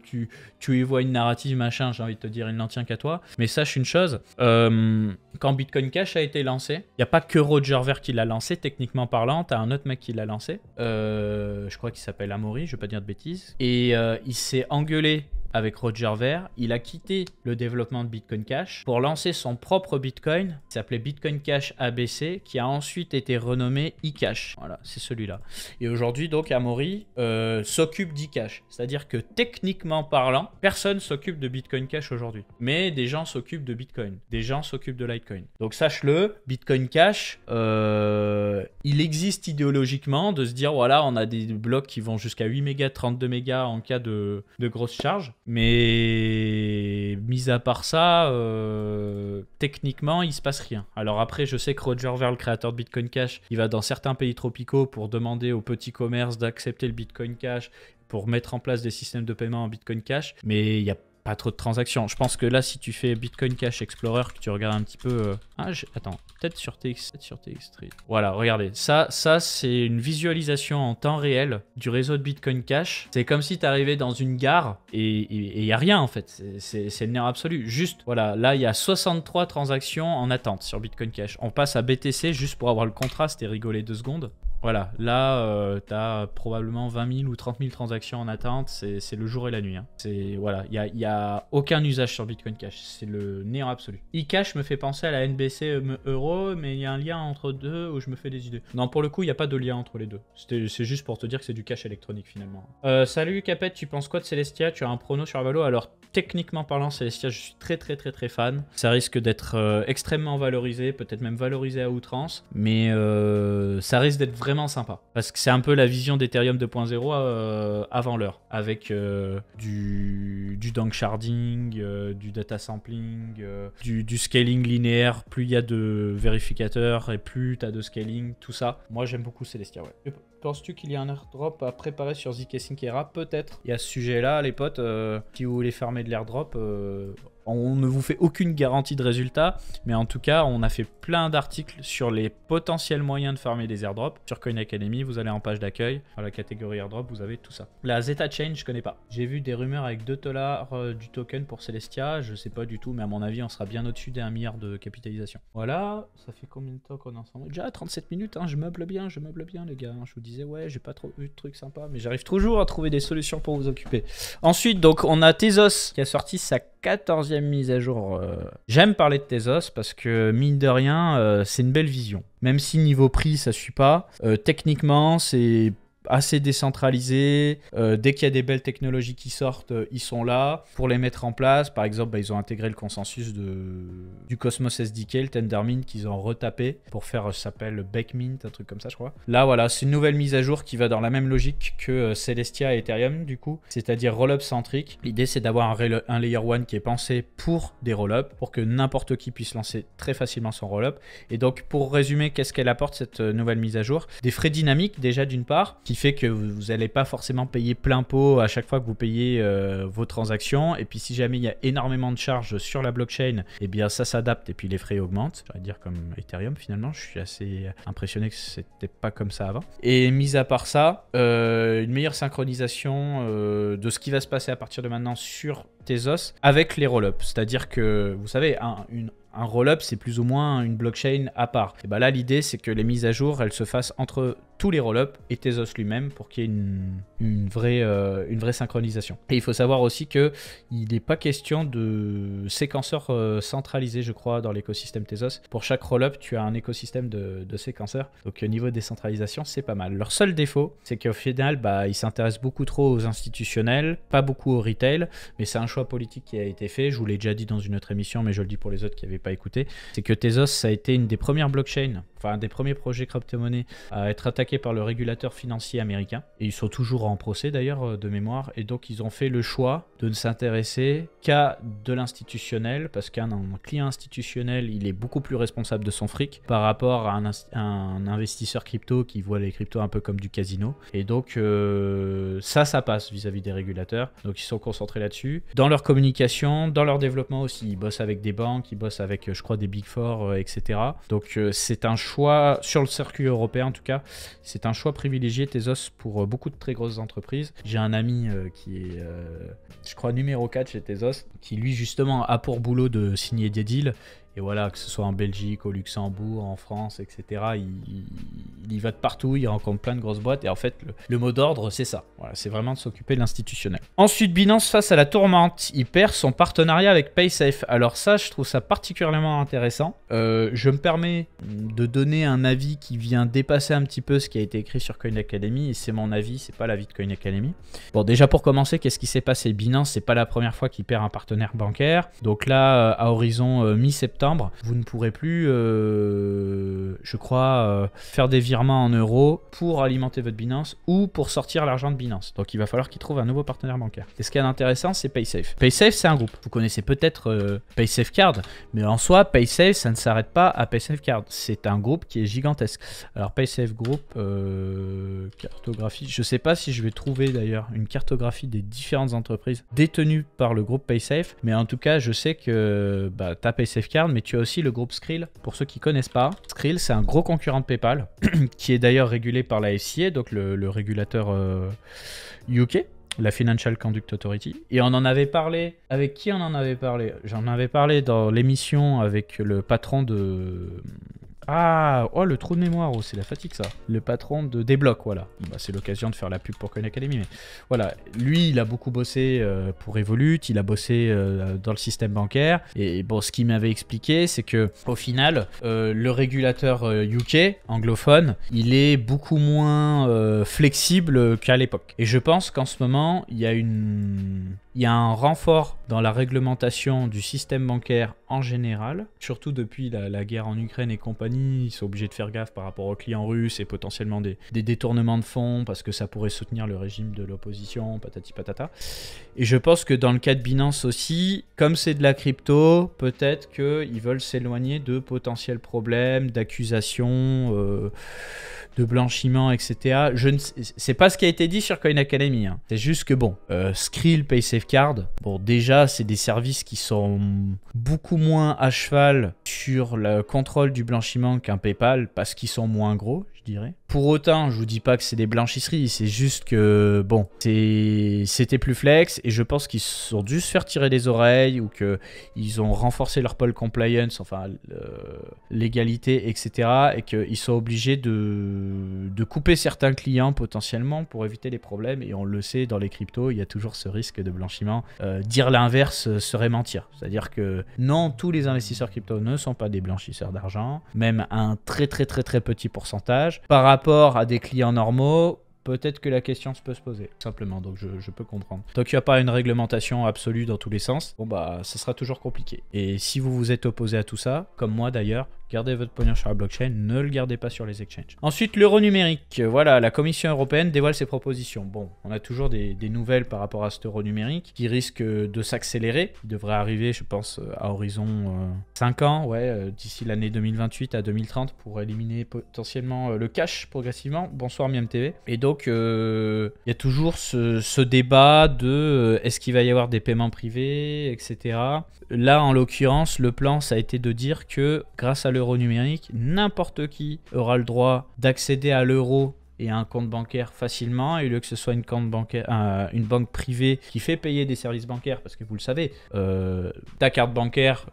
tu y vois une narrative machin, j'ai envie de te dire il n'en tient qu'à toi. Mais sache une chose, quand Bitcoin Cash a été lancé, il n'y a pas que Roger Ver qui l'a lancé, techniquement parlant, t'as un autre mec qui l'a lancé, je crois qu'il s'appelle Amaury, je vais pas dire de bêtises, et il s'est engueulé avec Roger Ver, il a quitté le développement de Bitcoin Cash pour lancer son propre Bitcoin qui s'appelait Bitcoin Cash ABC, qui a ensuite été renommé eCash. Voilà, c'est celui-là. Et aujourd'hui, donc, Amaury s'occupe d'eCash. C'est-à-dire que techniquement parlant, personne s'occupe de Bitcoin Cash aujourd'hui. Mais des gens s'occupent de Bitcoin. Des gens s'occupent de Litecoin. Donc sache-le, Bitcoin Cash, il existe idéologiquement de se dire, voilà, on a des blocs qui vont jusqu'à 8 mégas, 32 mégas en cas de grosse charge. Mais mis à part ça, techniquement, il se passe rien. Alors après, je sais que Roger Ver, le créateur de Bitcoin Cash, il va dans certains pays tropicaux pour demander aux petits commerces d'accepter le Bitcoin Cash pour mettre en place des systèmes de paiement en Bitcoin Cash, mais il n'y a pas trop de transactions. Je pense que là, si tu fais Bitcoin Cash Explorer, que tu regardes un petit peu... Attends, peut-être sur TX Street. Voilà, regardez. Ça c'est une visualisation en temps réel du réseau de Bitcoin Cash. C'est comme si tu arrivais dans une gare et il n'y a rien, en fait. C'est le néant absolu. Juste, voilà, là, il y a 63 transactions en attente sur Bitcoin Cash. On passe à BTC juste pour avoir le contraste et rigoler 2 secondes. Voilà, là, tu as probablement 20 000 ou 30 000 transactions en attente. C'est le jour et la nuit. Hein. Voilà, il n'y a aucun usage sur Bitcoin Cash. C'est le néant absolu. eCash me fait penser à la NBC Euro, mais il y a un lien entre deux où je me fais des idées. Non, pour le coup, il n'y a pas de lien entre les deux. C'est juste pour te dire que c'est du cash électronique finalement. Salut Capet, tu penses quoi de Celestia? Tu as un prono sur la Valo? Alors, techniquement parlant, Celestia, je suis très fan. Ça risque d'être extrêmement valorisé, peut-être même valorisé à outrance, mais ça risque d'être vraiment sympa. Parce que c'est un peu la vision d'Ethereum 2.0 avant l'heure, avec du dank sharding, du data sampling, du scaling linéaire. Plus il y a de vérificateurs et plus tu as de scaling, tout ça. Moi, j'aime beaucoup Celestia, ouais. Penses-tu qu'il y a un airdrop à préparer sur zk Era? Peut-être. Il y a ce sujet-là, les potes. Si vous voulez farmer de l'airdrop, on ne vous fait aucune garantie de résultat, mais en tout cas, on a fait plein d'articles sur les potentiels moyens de farmer des airdrops. Sur Coin Academy, vous allez en page d'accueil. Dans la catégorie airdrop, vous avez tout ça. La Zeta Chain, je connais pas. J'ai vu des rumeurs avec $2 du token pour Celestia. Je sais pas du tout, mais à mon avis, on sera bien au-dessus des 1 milliard de capitalisation. Voilà, ça fait combien de temps qu'on est ensemble? Déjà 37 minutes, hein, je meuble bien, les gars. Je vous disais, ouais, j'ai pas trop eu de trucs sympas, mais j'arrive toujours à trouver des solutions pour vous occuper. Ensuite, donc, on a Tezos qui a sorti sa 14e mise à jour. J'aime parler de Tezos parce que, mine de rien, c'est une belle vision. Même si niveau prix, ça suit pas. Techniquement, c'est assez décentralisé. Dès qu'il y a des belles technologies qui sortent, ils sont là pour les mettre en place. Par exemple, ils ont intégré le consensus du Cosmos SDK, le Tendermint qu'ils ont retapé pour faire, ça s'appelle Backmint, un truc comme ça, je crois. Là, voilà, c'est une nouvelle mise à jour qui va dans la même logique que Celestia et Ethereum, du coup, c'est-à-dire rollup centrique. L'idée, c'est d'avoir un layer 1 qui est pensé pour des rollups, pour que n'importe qui puisse lancer très facilement son rollup. Et donc, pour résumer, qu'est-ce qu'elle apporte, cette nouvelle mise à jour? Des frais dynamiques, déjà, d'une part, qui fait que vous n'allez pas forcément payer plein pot à chaque fois que vous payez vos transactions. Et puis si jamais il y a énormément de charges sur la blockchain, eh bien ça s'adapte et puis les frais augmentent. J'allais dire comme Ethereum finalement. Je suis assez impressionné que c'était pas comme ça avant. Et mis à part ça, une meilleure synchronisation de ce qui va se passer à partir de maintenant sur Tezos avec les rollups. C'est-à-dire que, vous savez, un rollup, c'est plus ou moins une blockchain à part. Et bien là, l'idée, c'est que les mises à jour, elles se fassent entre tous les rollups et Tezos lui-même pour qu'il y ait une vraie synchronisation. Et il faut savoir aussi qu'il n'est pas question de séquenceurs centralisés, je crois, dans l'écosystème Tezos. Pour chaque rollup, tu as un écosystème de séquenceurs. Donc, niveau décentralisation, c'est pas mal. Leur seul défaut, c'est qu'au final, ils s'intéressent beaucoup trop aux institutionnels, pas beaucoup au retail, mais c'est un choix politique qui a été fait. Je vous l'ai déjà dit dans une autre émission, mais je le dis pour les autres qui n'avaient pas écouté. C'est que Tezos, ça a été une des premières blockchains, enfin un des premiers projets crypto-monnaies à être attaqué par le régulateur financier américain. Et ils sont toujours en procès d'ailleurs de mémoire. Et donc ils ont fait le choix de ne s'intéresser qu'à de l'institutionnel, parce qu'un client institutionnel, il est beaucoup plus responsable de son fric par rapport à un investisseur crypto qui voit les cryptos un peu comme du casino. Et donc ça passe vis-à-vis des régulateurs. Donc ils sont concentrés là-dessus. Dans leur communication, dans leur développement aussi, ils bossent avec des banques, ils bossent avec, je crois, des Big Four, etc. Donc c'est un choix, sur le circuit européen en tout cas, c'est un choix privilégié Tezos pour beaucoup de très grosses entreprises. J'ai un ami qui est, je crois, numéro 4 chez Tezos, qui lui justement a pour boulot de signer des deals. Et voilà, que ce soit en Belgique, au Luxembourg, en France, etc. Il y va de partout, il rencontre plein de grosses boîtes. Et en fait, le mot d'ordre, c'est ça. Voilà, c'est vraiment de s'occuper de l'institutionnel. Ensuite, Binance face à la tourmente. Il perd son partenariat avec PaySafe. Alors ça, je trouve ça particulièrement intéressant. Je me permets de donner un avis qui vient dépasser un petit peu ce qui a été écrit sur Coin Academy. Et c'est mon avis, c'est pas l'avis de Coin Academy. Bon, déjà pour commencer, qu'est-ce qui s'est passé? Binance, c'est pas la première fois qu'il perd un partenaire bancaire. Donc là, à horizon mi-septembre, vous ne pourrez plus, je crois, faire des virements en euros pour alimenter votre Binance ou pour sortir l'argent de Binance. Donc il va falloir qu'il trouve un nouveau partenaire bancaire. Et ce qui est intéressant, c'est PaySafe. PaySafe, c'est un groupe. Vous connaissez peut-être PaySafe Card, mais en soi, PaySafe, ça ne s'arrête pas à PaySafe Card. C'est un groupe qui est gigantesque. Alors PaySafe Group, cartographie, je ne sais pas si je vais trouver d'ailleurs une cartographie des différentes entreprises détenues par le groupe PaySafe, mais en tout cas, je sais que tu as PaySafe Card, mais tu as aussi le groupe Skrill. Pour ceux qui ne connaissent pas, Skrill, c'est un gros concurrent de PayPal, qui est d'ailleurs régulé par la FCA, donc le régulateur UK, la Financial Conduct Authority. Et on en avait parlé. Avec qui on en avait parlé? J'en avais parlé dans l'émission avec le patron de... Ah, oh, le trou de mémoire, oh, c'est la fatigue ça. Le patron de Débloc, voilà. Bah, c'est l'occasion de faire la pub pour Coin Academy, mais voilà. Lui, il a beaucoup bossé pour Revolut, il a bossé dans le système bancaire. Et bon, ce qu'il m'avait expliqué, c'est que au final, le régulateur UK, anglophone, il est beaucoup moins flexible qu'à l'époque. Et je pense qu'en ce moment, il y a un renfort dans la réglementation du système bancaire en général, surtout depuis la guerre en Ukraine et compagnie. Ils sont obligés de faire gaffe par rapport aux clients russes et potentiellement des détournements de fonds parce que ça pourrait soutenir le régime de l'opposition, patati patata. Et je pense que dans le cas de Binance aussi, comme c'est de la crypto, peut-être qu'ils veulent s'éloigner de potentiels problèmes, d'accusations, de blanchiment, etc. C'est pas ce qui a été dit sur Coin Academy. Hein. C'est juste que bon, Skrill, PaySafe Card, bon déjà c'est des services qui sont beaucoup moins à cheval sur le contrôle du blanchiment qu'un PayPal parce qu'ils sont moins gros, je dirais. Pour autant, je vous dis pas que c'est des blanchisseries, c'est juste que bon, c'était plus flex et je pense qu'ils ont dû se faire tirer les oreilles ou qu'ils ont renforcé leur pole compliance, enfin l'égalité, etc. et qu'ils sont obligés de couper certains clients potentiellement pour éviter les problèmes. Et on le sait, dans les cryptos, il y a toujours ce risque de blanchiment. Dire l'inverse serait mentir. C'est-à-dire que non, tous les investisseurs crypto ne sont pas des blanchisseurs d'argent, même un très petit pourcentage. Par rapport à des clients normaux, peut-être que la question peut se poser, simplement, donc je peux comprendre. Tant qu'il n'y a pas une réglementation absolue dans tous les sens, bon bah ça sera toujours compliqué. Et si vous vous êtes opposé à tout ça, comme moi d'ailleurs, gardez votre pognon sur la blockchain, ne le gardez pas sur les exchanges. Ensuite, l'euro numérique. Voilà, la Commission européenne dévoile ses propositions. Bon, on a toujours des nouvelles par rapport à cet euro numérique qui risque de s'accélérer. Il devrait arriver, je pense, à horizon 5 ans, ouais, d'ici l'année 2028 à 2030 pour éliminer potentiellement le cash progressivement. Bonsoir MiamTV. Et donc, il y a toujours ce débat de est-ce qu'il va y avoir des paiements privés, etc. Là, en l'occurrence, le plan, ça a été de dire que grâce à l'euro numérique, n'importe qui aura le droit d'accéder à l'euro et à un compte bancaire facilement, et au lieu que ce soit une banque privée qui fait payer des services bancaires, parce que vous le savez, ta carte bancaire,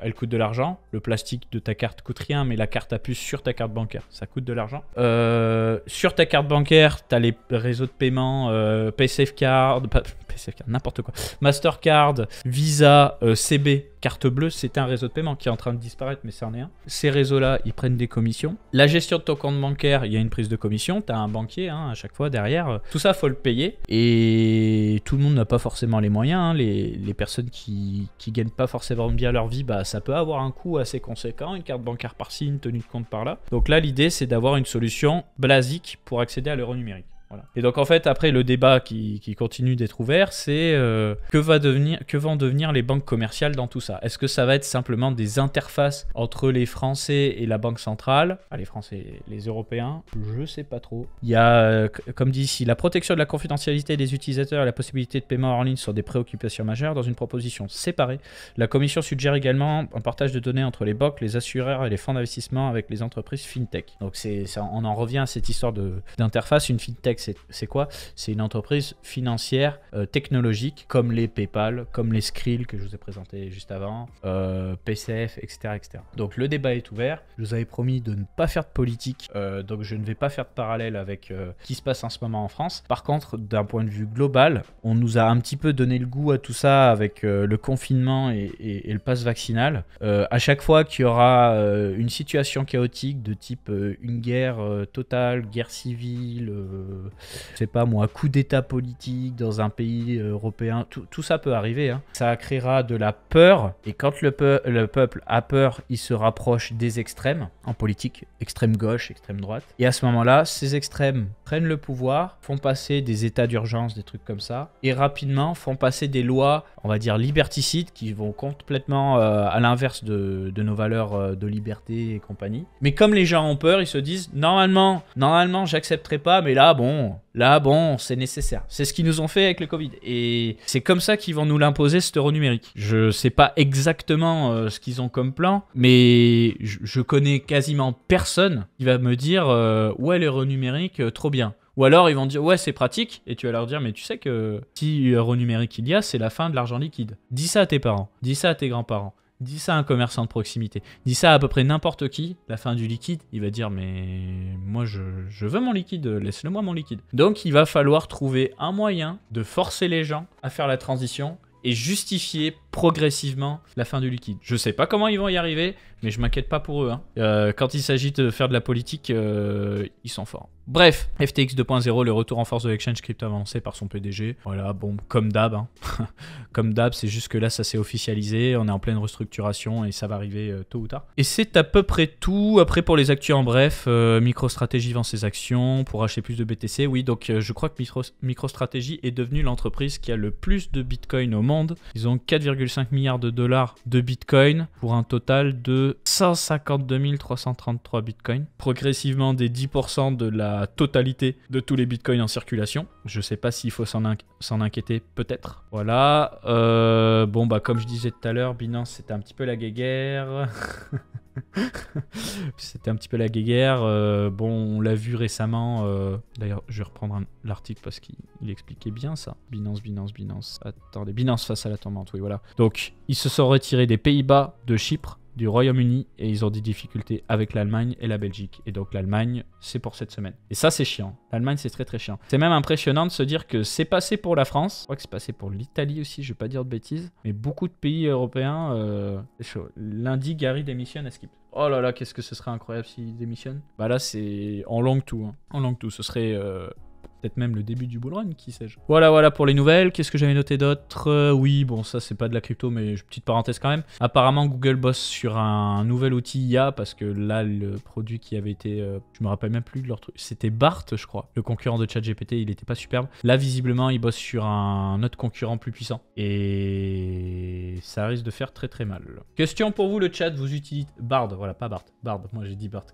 elle coûte de l'argent, le plastique de ta carte coûte rien, mais la carte à puce sur ta carte bancaire, ça coûte de l'argent. Sur ta carte bancaire, tu as les réseaux de paiement, PaySafe Card, n'importe quoi, Mastercard, Visa, CB, carte bleue, c'est un réseau de paiement qui est en train de disparaître, mais c'en est un. Ces réseaux-là, ils prennent des commissions. La gestion de ton compte bancaire, il y a une prise de commission, tu as un banquier à chaque fois derrière. Tout ça, il faut le payer. Et tout le monde n'a pas forcément les moyens. Hein. Les personnes qui gagnent pas forcément bien leur vie, bah, ça peut avoir un coût assez conséquent. Une carte bancaire par-ci, une tenue de compte par-là. Donc là, l'idée, c'est d'avoir une solution basique pour accéder à l'euro numérique. Voilà. Et donc en fait après le débat qui continue d'être ouvert, c'est que vont devenir les banques commerciales dans tout ça. Est-ce que ça va être simplement des interfaces entre les Français et la Banque centrale, les Français, les Européens, je sais pas trop. Il y a, comme dit ici, la protection de la confidentialité des utilisateurs et la possibilité de paiement en ligne sont des préoccupations majeures. Dans une proposition séparée, la Commission suggère également un partage de données entre les banques, les assureurs et les fonds d'investissement avec les entreprises fintech. Donc on en revient à cette histoire d'interface. Une fintech, c'est quoi? C'est une entreprise financière technologique comme les PayPal, comme les Skrill que je vous ai présenté juste avant, PCF, etc., etc. Donc le débat est ouvert. Je vous avais promis de ne pas faire de politique, donc je ne vais pas faire de parallèle avec ce qui se passe en ce moment en France. Par contre, d'un point de vue global, on nous a un petit peu donné le goût à tout ça avec le confinement et le pass vaccinal. À chaque fois qu'il y aura une situation chaotique de type une guerre totale, guerre civile, je sais pas moi, coup d'état politique dans un pays européen, tout ça peut arriver. Hein. Ça créera de la peur, et quand le peuple a peur, il se rapproche des extrêmes en politique, extrême gauche, extrême droite. Et à ce moment-là, ces extrêmes prennent le pouvoir, font passer des états d'urgence, des trucs comme ça, et rapidement font passer des lois, on va dire liberticides, qui vont complètement à l'inverse de nos valeurs de liberté et compagnie. Mais comme les gens ont peur, ils se disent normalement j'accepterai pas, mais là bon, c'est nécessaire. C'est ce qu'ils nous ont fait avec le Covid. Et c'est comme ça qu'ils vont nous l'imposer, cet euro numérique. Je sais pas exactement ce qu'ils ont comme plan, mais je connais quasiment personne qui va me dire ouais, l'euro numérique, trop bien. Ou alors ils vont dire ouais, c'est pratique, et tu vas leur dire mais tu sais que si euro numérique il y a, c'est la fin de l'argent liquide. Dis ça à tes parents, dis ça à tes grands-parents. Dis ça à un commerçant de proximité. Dis ça à peu près n'importe qui. La fin du liquide, il va dire mais moi je veux mon liquide, laisse-le-moi mon liquide. Donc il va falloir trouver un moyen de forcer les gens à faire la transition et justifier progressivement la fin du liquide. Je sais pas comment ils vont y arriver, mais je m'inquiète pas pour eux. Hein. Quand il s'agit de faire de la politique, ils sont forts. Bref, FTX 2.0, le retour en force de l'exchange crypto avancé par son PDG. Voilà, bon, comme d'hab. Hein. Comme d'hab, c'est juste que là, ça s'est officialisé. On est en pleine restructuration et ça va arriver tôt ou tard. Et c'est à peu près tout. Après, pour les actus en bref, MicroStrategy vend ses actions pour acheter plus de BTC. Oui, donc je crois que MicroStrategy est devenue l'entreprise qui a le plus de Bitcoin au monde. Ils ont 4,5 milliards de dollars de Bitcoin pour un total de 152 333 Bitcoin. Progressivement des 10% de la totalité de tous les bitcoins en circulation. Je sais pas s'il faut s'en inquiéter, peut-être. Voilà. Bon, bah, comme je disais tout à l'heure, Binance, c'était un petit peu la guéguerre. C'était un petit peu la guéguerre. Bon, on l'a vu récemment. D'ailleurs, je vais reprendre l'article parce qu'il expliquait bien ça. Binance. Attendez, Binance face à la tourmente, oui, voilà. Donc, ils se sont retirés des Pays-Bas, de Chypre, du Royaume-Uni, et ils ont des difficultés avec l'Allemagne et la Belgique. Et donc l'Allemagne, c'est pour cette semaine. Et ça, c'est chiant. L'Allemagne, c'est très très chiant. C'est même impressionnant de se dire que c'est passé pour la France. Je crois que c'est passé pour l'Italie aussi, je vais pas dire de bêtises. Mais beaucoup de pays européens, c'est chaud. Lundi, Gary démissionne à Skip. Oh là là, qu'est-ce que ce serait incroyable s'il démissionne. Bah là, c'est en langue tout. Hein. En langue tout, ce serait... peut-être même le début du bull run, qui sais-je. Voilà pour les nouvelles. Qu'est-ce que j'avais noté d'autre? Oui, bon, ça c'est pas de la crypto, mais petite parenthèse quand même. Apparemment, Google bosse sur un nouvel outil IA, parce que là, le produit qui avait été... je me rappelle même plus de leur truc. C'était BART, je crois. Le concurrent de ChatGPT, il était pas superbe. Là, visiblement, ils bossent sur un autre concurrent plus puissant. Et ça risque de faire très très mal. Question pour vous, le chat, vous utilisez... Bard, voilà, pas BART. Bard, moi j'ai dit BART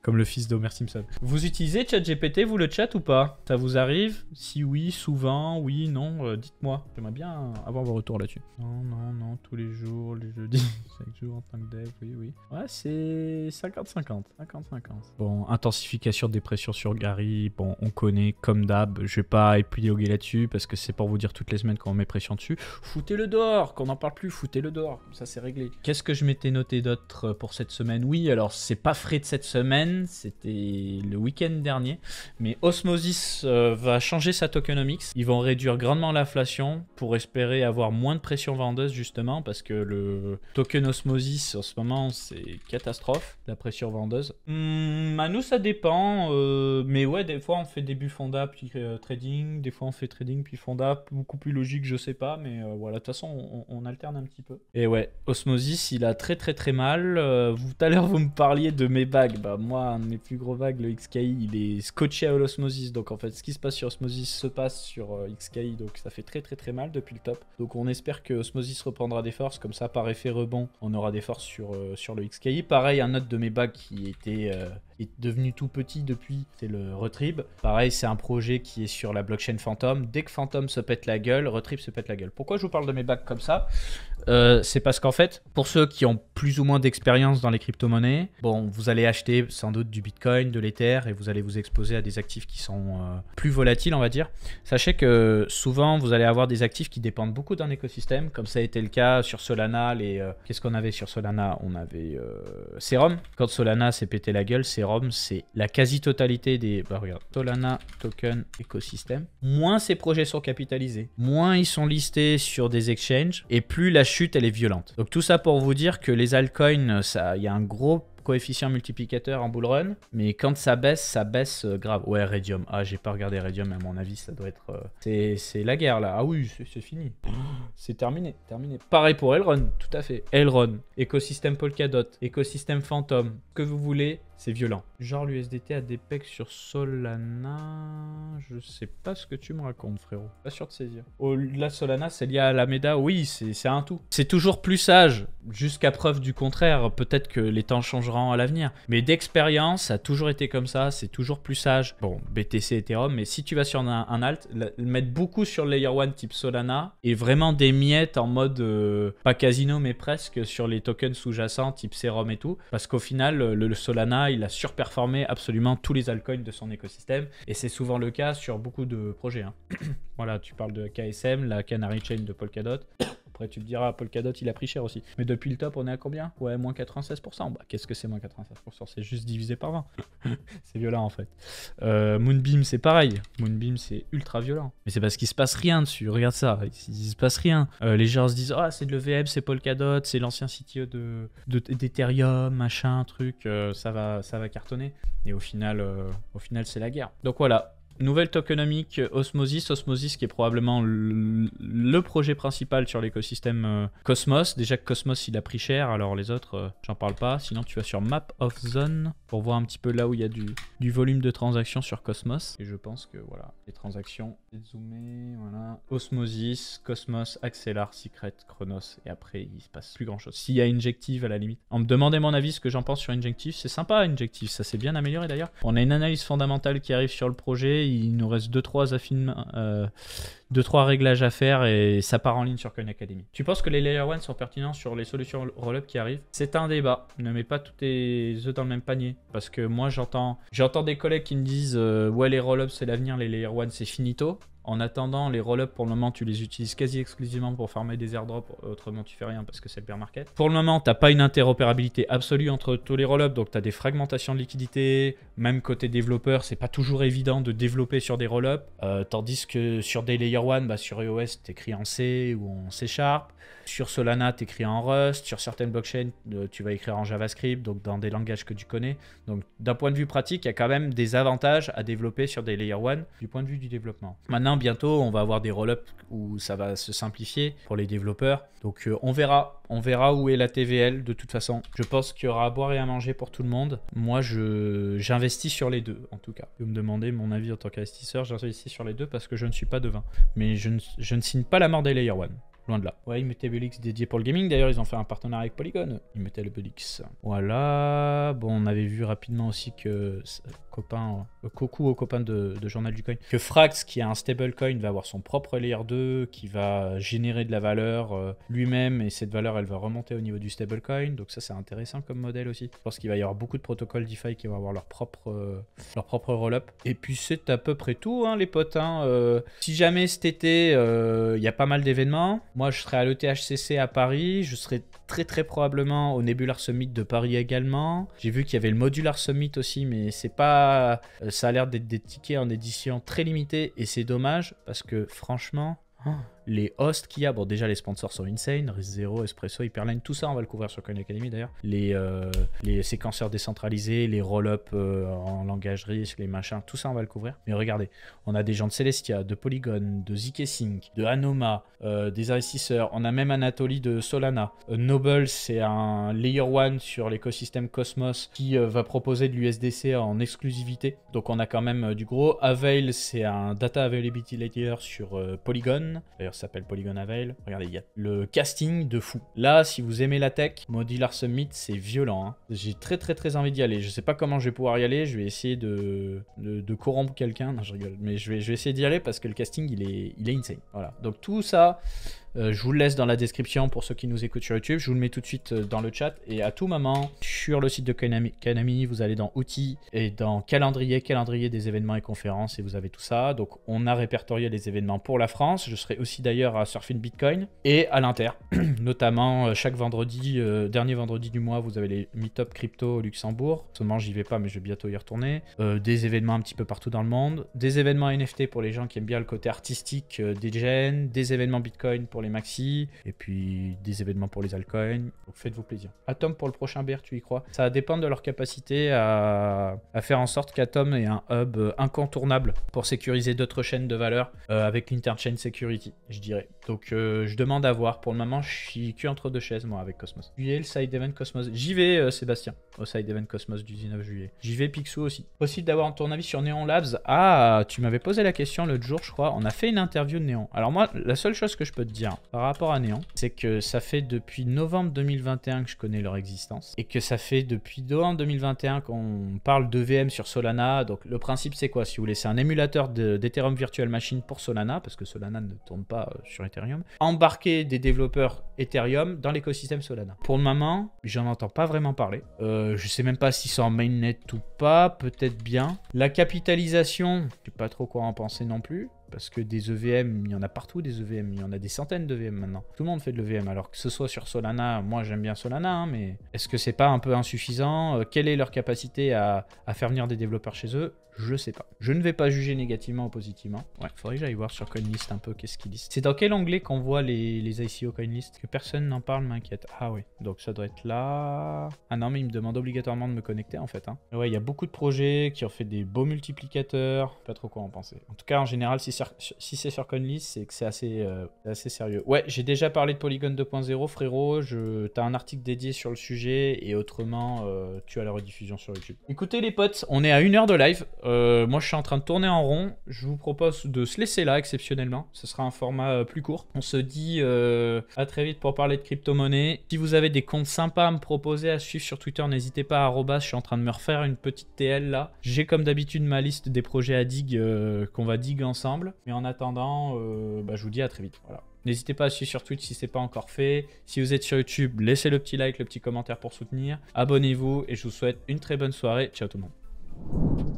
comme le fils d'Homer Simpson. Vous utilisez ChatGPT, vous, le chat, ou pas? Ça vous arrive? Si oui, souvent, oui, non, dites-moi. J'aimerais bien avoir vos retours là-dessus. Non, tous les jours, les jeudis, 5 jours en tant que dev, oui. Ouais, c'est 50-50. Bon, intensification des pressions sur Gary, bon, on connaît, comme d'hab. Je vais pas épiloguer là-dessus, parce que c'est pour vous dire toutes les semaines qu'on met pression dessus. Foutez-le dehors, qu'on n'en parle plus, foutez-le dehors. Comme ça, c'est réglé. Qu'est-ce que je m'étais noté d'autre pour cette semaine? Oui, alors, c'est pas frais de cette semaine, c'était le week-end dernier, mais Osmosis va changer sa tokenomics. Ils vont réduire grandement l'inflation pour espérer avoir moins de pression vendeuse, justement, parce que le token Osmosis en ce moment, c'est catastrophe, la pression vendeuse. À nous, ça dépend, mais ouais, des fois on fait début fonda puis trading, des fois on fait trading puis fonda, beaucoup plus logique, je sais pas, mais voilà, de toute façon on alterne un petit peu. Et ouais, Osmosis, il a très mal. Tout à l'heure vous me parliez de mes bagues, bah moi, un de mes plus gros bagues, le XKI, il est scotché à l'Osmosis, donc en fait ce qui se passe sur Osmosis se passe sur XKI, donc ça fait très mal depuis le top. Donc on espère que Osmosis reprendra des forces, comme ça par effet rebond on aura des forces sur le XKI. Pareil, un autre de mes bagues qui était est devenu tout petit depuis, c'est le Retrib. Pareil, c'est un projet qui est sur la blockchain Phantom. Dès que Phantom se pète la gueule, Retrib se pète la gueule. Pourquoi je vous parle de mes bacs comme ça? C'est parce qu'en fait, pour ceux qui ont plus ou moins d'expérience dans les crypto-monnaies, bon, vous allez acheter sans doute du Bitcoin, de l'Ether, et vous allez vous exposer à des actifs qui sont plus volatiles, on va dire. Sachez que souvent, vous allez avoir des actifs qui dépendent beaucoup d'un écosystème, comme ça a été le cas sur Solana. Qu'est-ce qu'on avait sur Solana? On avait Serum. Quand Solana s'est pété la gueule, Serum, c'est la quasi-totalité des... Bah regarde, Solana Token Ecosystem. Moins ces projets sont capitalisés, moins ils sont listés sur des exchanges, et plus la chute, elle est violente. Donc tout ça pour vous dire que les altcoins, il y a un gros coefficient multiplicateur en bull run, mais quand ça baisse grave. Ouais, Raydium. Ah, j'ai pas regardé Raydium, mais à mon avis, ça doit être... C'est la guerre, là. Ah oui, c'est fini. C'est terminé, terminé. Pareil pour Elrond, tout à fait. Elrond, écosystème Polkadot, écosystème Phantom, que vous voulez, c'est violent. Genre l'USDT a des pecs sur Solana... Je sais pas ce que tu me racontes, frérot. Pas sûr de saisir. Oh, la Solana, c'est lié à Alameda. Oui, c'est un tout. C'est toujours plus sage, jusqu'à preuve du contraire. Peut-être que les temps changeront à l'avenir. Mais d'expérience, ça a toujours été comme ça. C'est toujours plus sage. Bon, BTC, Ethereum, mais si tu vas sur un alt, mettre beaucoup sur le Layer 1 type Solana et vraiment des miettes en mode, pas casino, mais presque, sur les tokens sous-jacents type Serum et tout. Parce qu'au final, le Solana, il a surperformé absolument tous les altcoins de son écosystème. Et c'est souvent le cas sur beaucoup de projets. Hein. Voilà, tu parles de KSM, la Canary Chain de Polkadot. Après, tu me diras, Polkadot, il a pris cher aussi. Mais depuis le top, on est à combien? Ouais, moins 96%. Bah, qu'est-ce que c'est moins 96%? C'est juste divisé par 20. C'est violent, en fait. Moonbeam, c'est pareil. Moonbeam, c'est ultra violent. Mais c'est parce qu'il se passe rien dessus. Regarde ça. Il se passe rien. Les gens se disent, ah, c'est de l'EVM, c'est Polkadot, c'est l'ancien CTO d'Ethereum, machin, truc. Ça va cartonner. Et au final c'est la guerre. Donc voilà. Nouvelle tokenomique Osmosis. Osmosis qui est probablement le projet principal sur l'écosystème Cosmos. Déjà que Cosmos il a pris cher, alors les autres j'en parle pas. Sinon tu vas sur Map of Zone pour voir un petit peu là où il y a du volume de transactions sur Cosmos. Et je pense que voilà, les transactions, zoomer, voilà. Osmosis, Cosmos, Axelar, Secret, Chronos et après il se passe plus grand chose. S'il y a Injective à la limite. On me demandait mon avis, ce que j'en pense sur Injective. C'est sympa Injective, ça s'est bien amélioré d'ailleurs. On a une analyse fondamentale qui arrive sur le projet. Il nous reste 2-3 réglages à faire et ça part en ligne sur Coin Academy. Tu penses que les Layer 1 sont pertinents sur les solutions roll-up qui arrivent? C'est un débat. Ne mets pas tous tes œufs dans le même panier. Parce que moi, j'entends des collègues qui me disent ouais, les roll-up c'est l'avenir, les Layer 1 c'est finito. En attendant, les roll-up, pour le moment, tu les utilises quasi exclusivement pour farmer des airdrops. Autrement, tu fais rien parce que c'est le bear market. Pour le moment, tu n'as pas une interopérabilité absolue entre tous les roll-up. Donc, tu as des fragmentations de liquidité. Même côté développeur, c'est pas toujours évident de développer sur des roll-up. Tandis que sur des Layer 1, bah, sur iOS, tu écris en C ou en C#. Sur Solana, tu écris en Rust. Sur certaines blockchains, tu vas écrire en JavaScript, donc dans des langages que tu connais. Donc, d'un point de vue pratique, il y a quand même des avantages à développer sur des Layer 1 du point de vue du développement. Maintenant, bientôt, on va avoir des roll-ups où ça va se simplifier pour les développeurs. Donc, on verra où est la TVL de toute façon. Je pense qu'il y aura à boire et à manger pour tout le monde. Moi, j'investis sur les deux, en tout cas. Vous me demandez mon avis en tant qu'investisseur, j'investis sur les deux parce que je ne suis pas devin. Mais je ne signe pas la mort des Layer 1. Loin de là. Ouais, ils mettaient Belix dédié pour le gaming. D'ailleurs, ils ont fait un partenariat avec Polygon. Ils mettaient le Belix. Voilà. Bon, on avait vu rapidement aussi que coucou aux copains de Journal du Coin, que Frax, qui a un stablecoin, va avoir son propre layer 2 qui va générer de la valeur lui-même et cette valeur, elle va remonter au niveau du stablecoin. Donc ça, c'est intéressant comme modèle aussi. Je pense qu'il va y avoir beaucoup de protocoles DeFi qui vont avoir leur propre roll-up. Et puis, c'est à peu près tout, hein, les potes. Hein. Si jamais cet été, il y a pas mal d'événements, moi, je serai à l'ETHCC à Paris. Je serai très probablement au Nebular Summit de Paris également. J'ai vu qu'il y avait le Modular Summit aussi, mais c'est pas... Ça a l'air d'être des tickets en édition très limitée et c'est dommage parce que franchement... Les hosts qu'il y a, bon déjà les sponsors sont insane, RISC0, Espresso, Hyperline, tout ça on va le couvrir sur Coin Academy d'ailleurs. Les séquenceurs décentralisés, les roll-up en langage RISC, les machins, tout ça on va le couvrir. Mais regardez, on a des gens de Celestia, de Polygon, de zk-Sync, de Anoma, des investisseurs, on a même Anatoly de Solana. Noble, c'est un Layer 1 sur l'écosystème Cosmos qui va proposer de l'USDC en exclusivité. Donc on a quand même du gros. Avail, c'est un Data Availability Layer sur Polygon. D'ailleurs d'ailleurs, ça s'appelle Polygon Avail. Regardez, il y a le casting de fou. Là, si vous aimez la tech, Modular Summit, c'est violent. Hein. J'ai très envie d'y aller. Je sais pas comment je vais pouvoir y aller. Je vais essayer de corrompre quelqu'un. Non, je rigole. Mais je vais essayer d'y aller parce que le casting, il est insane. Voilà. Donc tout ça... je vous le laisse dans la description pour ceux qui nous écoutent sur YouTube. Je vous le mets tout de suite dans le chat. Et à tout moment, sur le site de Konami, vous allez dans Outils et dans Calendrier des événements et conférences. Et vous avez tout ça. Donc, on a répertorié les événements pour la France. Je serai aussi d'ailleurs à Surfing Bitcoin et à l'Inter. Notamment, chaque vendredi, dernier vendredi du mois, vous avez les Meetup Crypto au Luxembourg. En ce moment, j'y vais pas, mais je vais bientôt y retourner. Des événements un petit peu partout dans le monde. Des événements NFT pour les gens qui aiment bien le côté artistique des gens. Des événements Bitcoin pour les maxi, et puis des événements pour les altcoins. Donc faites-vous plaisir. Atom pour le prochain BR, tu y crois? Ça va dépendre de leur capacité à faire en sorte qu'Atom ait un hub incontournable pour sécuriser d'autres chaînes de valeur avec l'Interchain Security, je dirais. Donc je demande à voir. Pour le moment, je suis que entre deux chaises, moi, avec Cosmos. Juillet, le side event Cosmos. J'y vais, Sébastien, au side event Cosmos du 19 juillet. J'y vais, Picsou aussi. Possible d'avoir ton avis sur Neon Labs? Ah, tu m'avais posé la question l'autre jour, je crois. On a fait une interview de Neon. Alors moi, la seule chose que je peux te dire par rapport à Neon, c'est que ça fait depuis novembre 2021 que je connais leur existence et que ça fait depuis novembre 2021 qu'on parle d'EVM sur Solana. Donc le principe, c'est quoi, si vous voulez? C'est un émulateur d'Ethereum Virtual Machine pour Solana, parce que Solana ne tourne pas sur Ethereum. Embarquer des développeurs Ethereum dans l'écosystème Solana. Pour le moment, j'en entends pas vraiment parler. Je sais même pas s'ils sont en mainnet ou pas, peut-être bien. La capitalisation, je sais pas trop quoi en penser non plus. Parce que des EVM, il y en a partout des EVM, il y en a des centaines d'EVM maintenant. Tout le monde fait de l'EVM, alors que ce soit sur Solana, moi j'aime bien Solana, hein, mais est-ce que c'est pas un peu insuffisant? Quelle est leur capacité à faire venir des développeurs chez eux? Je sais pas. Je ne vais pas juger négativement ou positivement. Ouais, faudrait que j'aille voir sur CoinList un peu qu'est-ce qu'ils listent. C'est dans quel onglet qu'on voit les ICO CoinList? Que personne n'en parle m'inquiète. Ah oui, donc ça doit être là. Ah non, mais il me demande obligatoirement de me connecter en fait. Hein. Ouais, il y a beaucoup de projets qui ont fait des beaux multiplicateurs. Pas trop quoi en penser. En tout cas, en général, si c'est sur CoinList, c'est que c'est assez sérieux. Ouais, j'ai déjà parlé de Polygon 2.0, frérot. T'as un article dédié sur le sujet et autrement, tu as la rediffusion sur YouTube. Écoutez les potes, on est à 1 heure de live. Moi je suis en train de tourner en rond. Je vous propose de se laisser là exceptionnellement. Ce sera un format plus court. On se dit à très vite pour parler de crypto-monnaie. Si vous avez des comptes sympas à me proposer à suivre sur Twitter, n'hésitez pas à @. Je suis en train de me refaire une petite TL là. J'ai comme d'habitude ma liste des projets à dig qu'on va dig ensemble. Mais en attendant, je vous dis à très vite. Voilà. N'hésitez pas à suivre sur Twitch si ce n'est pas encore fait. Si vous êtes sur YouTube, laissez le petit like, le petit commentaire pour soutenir. Abonnez-vous et je vous souhaite une très bonne soirée. Ciao tout le monde.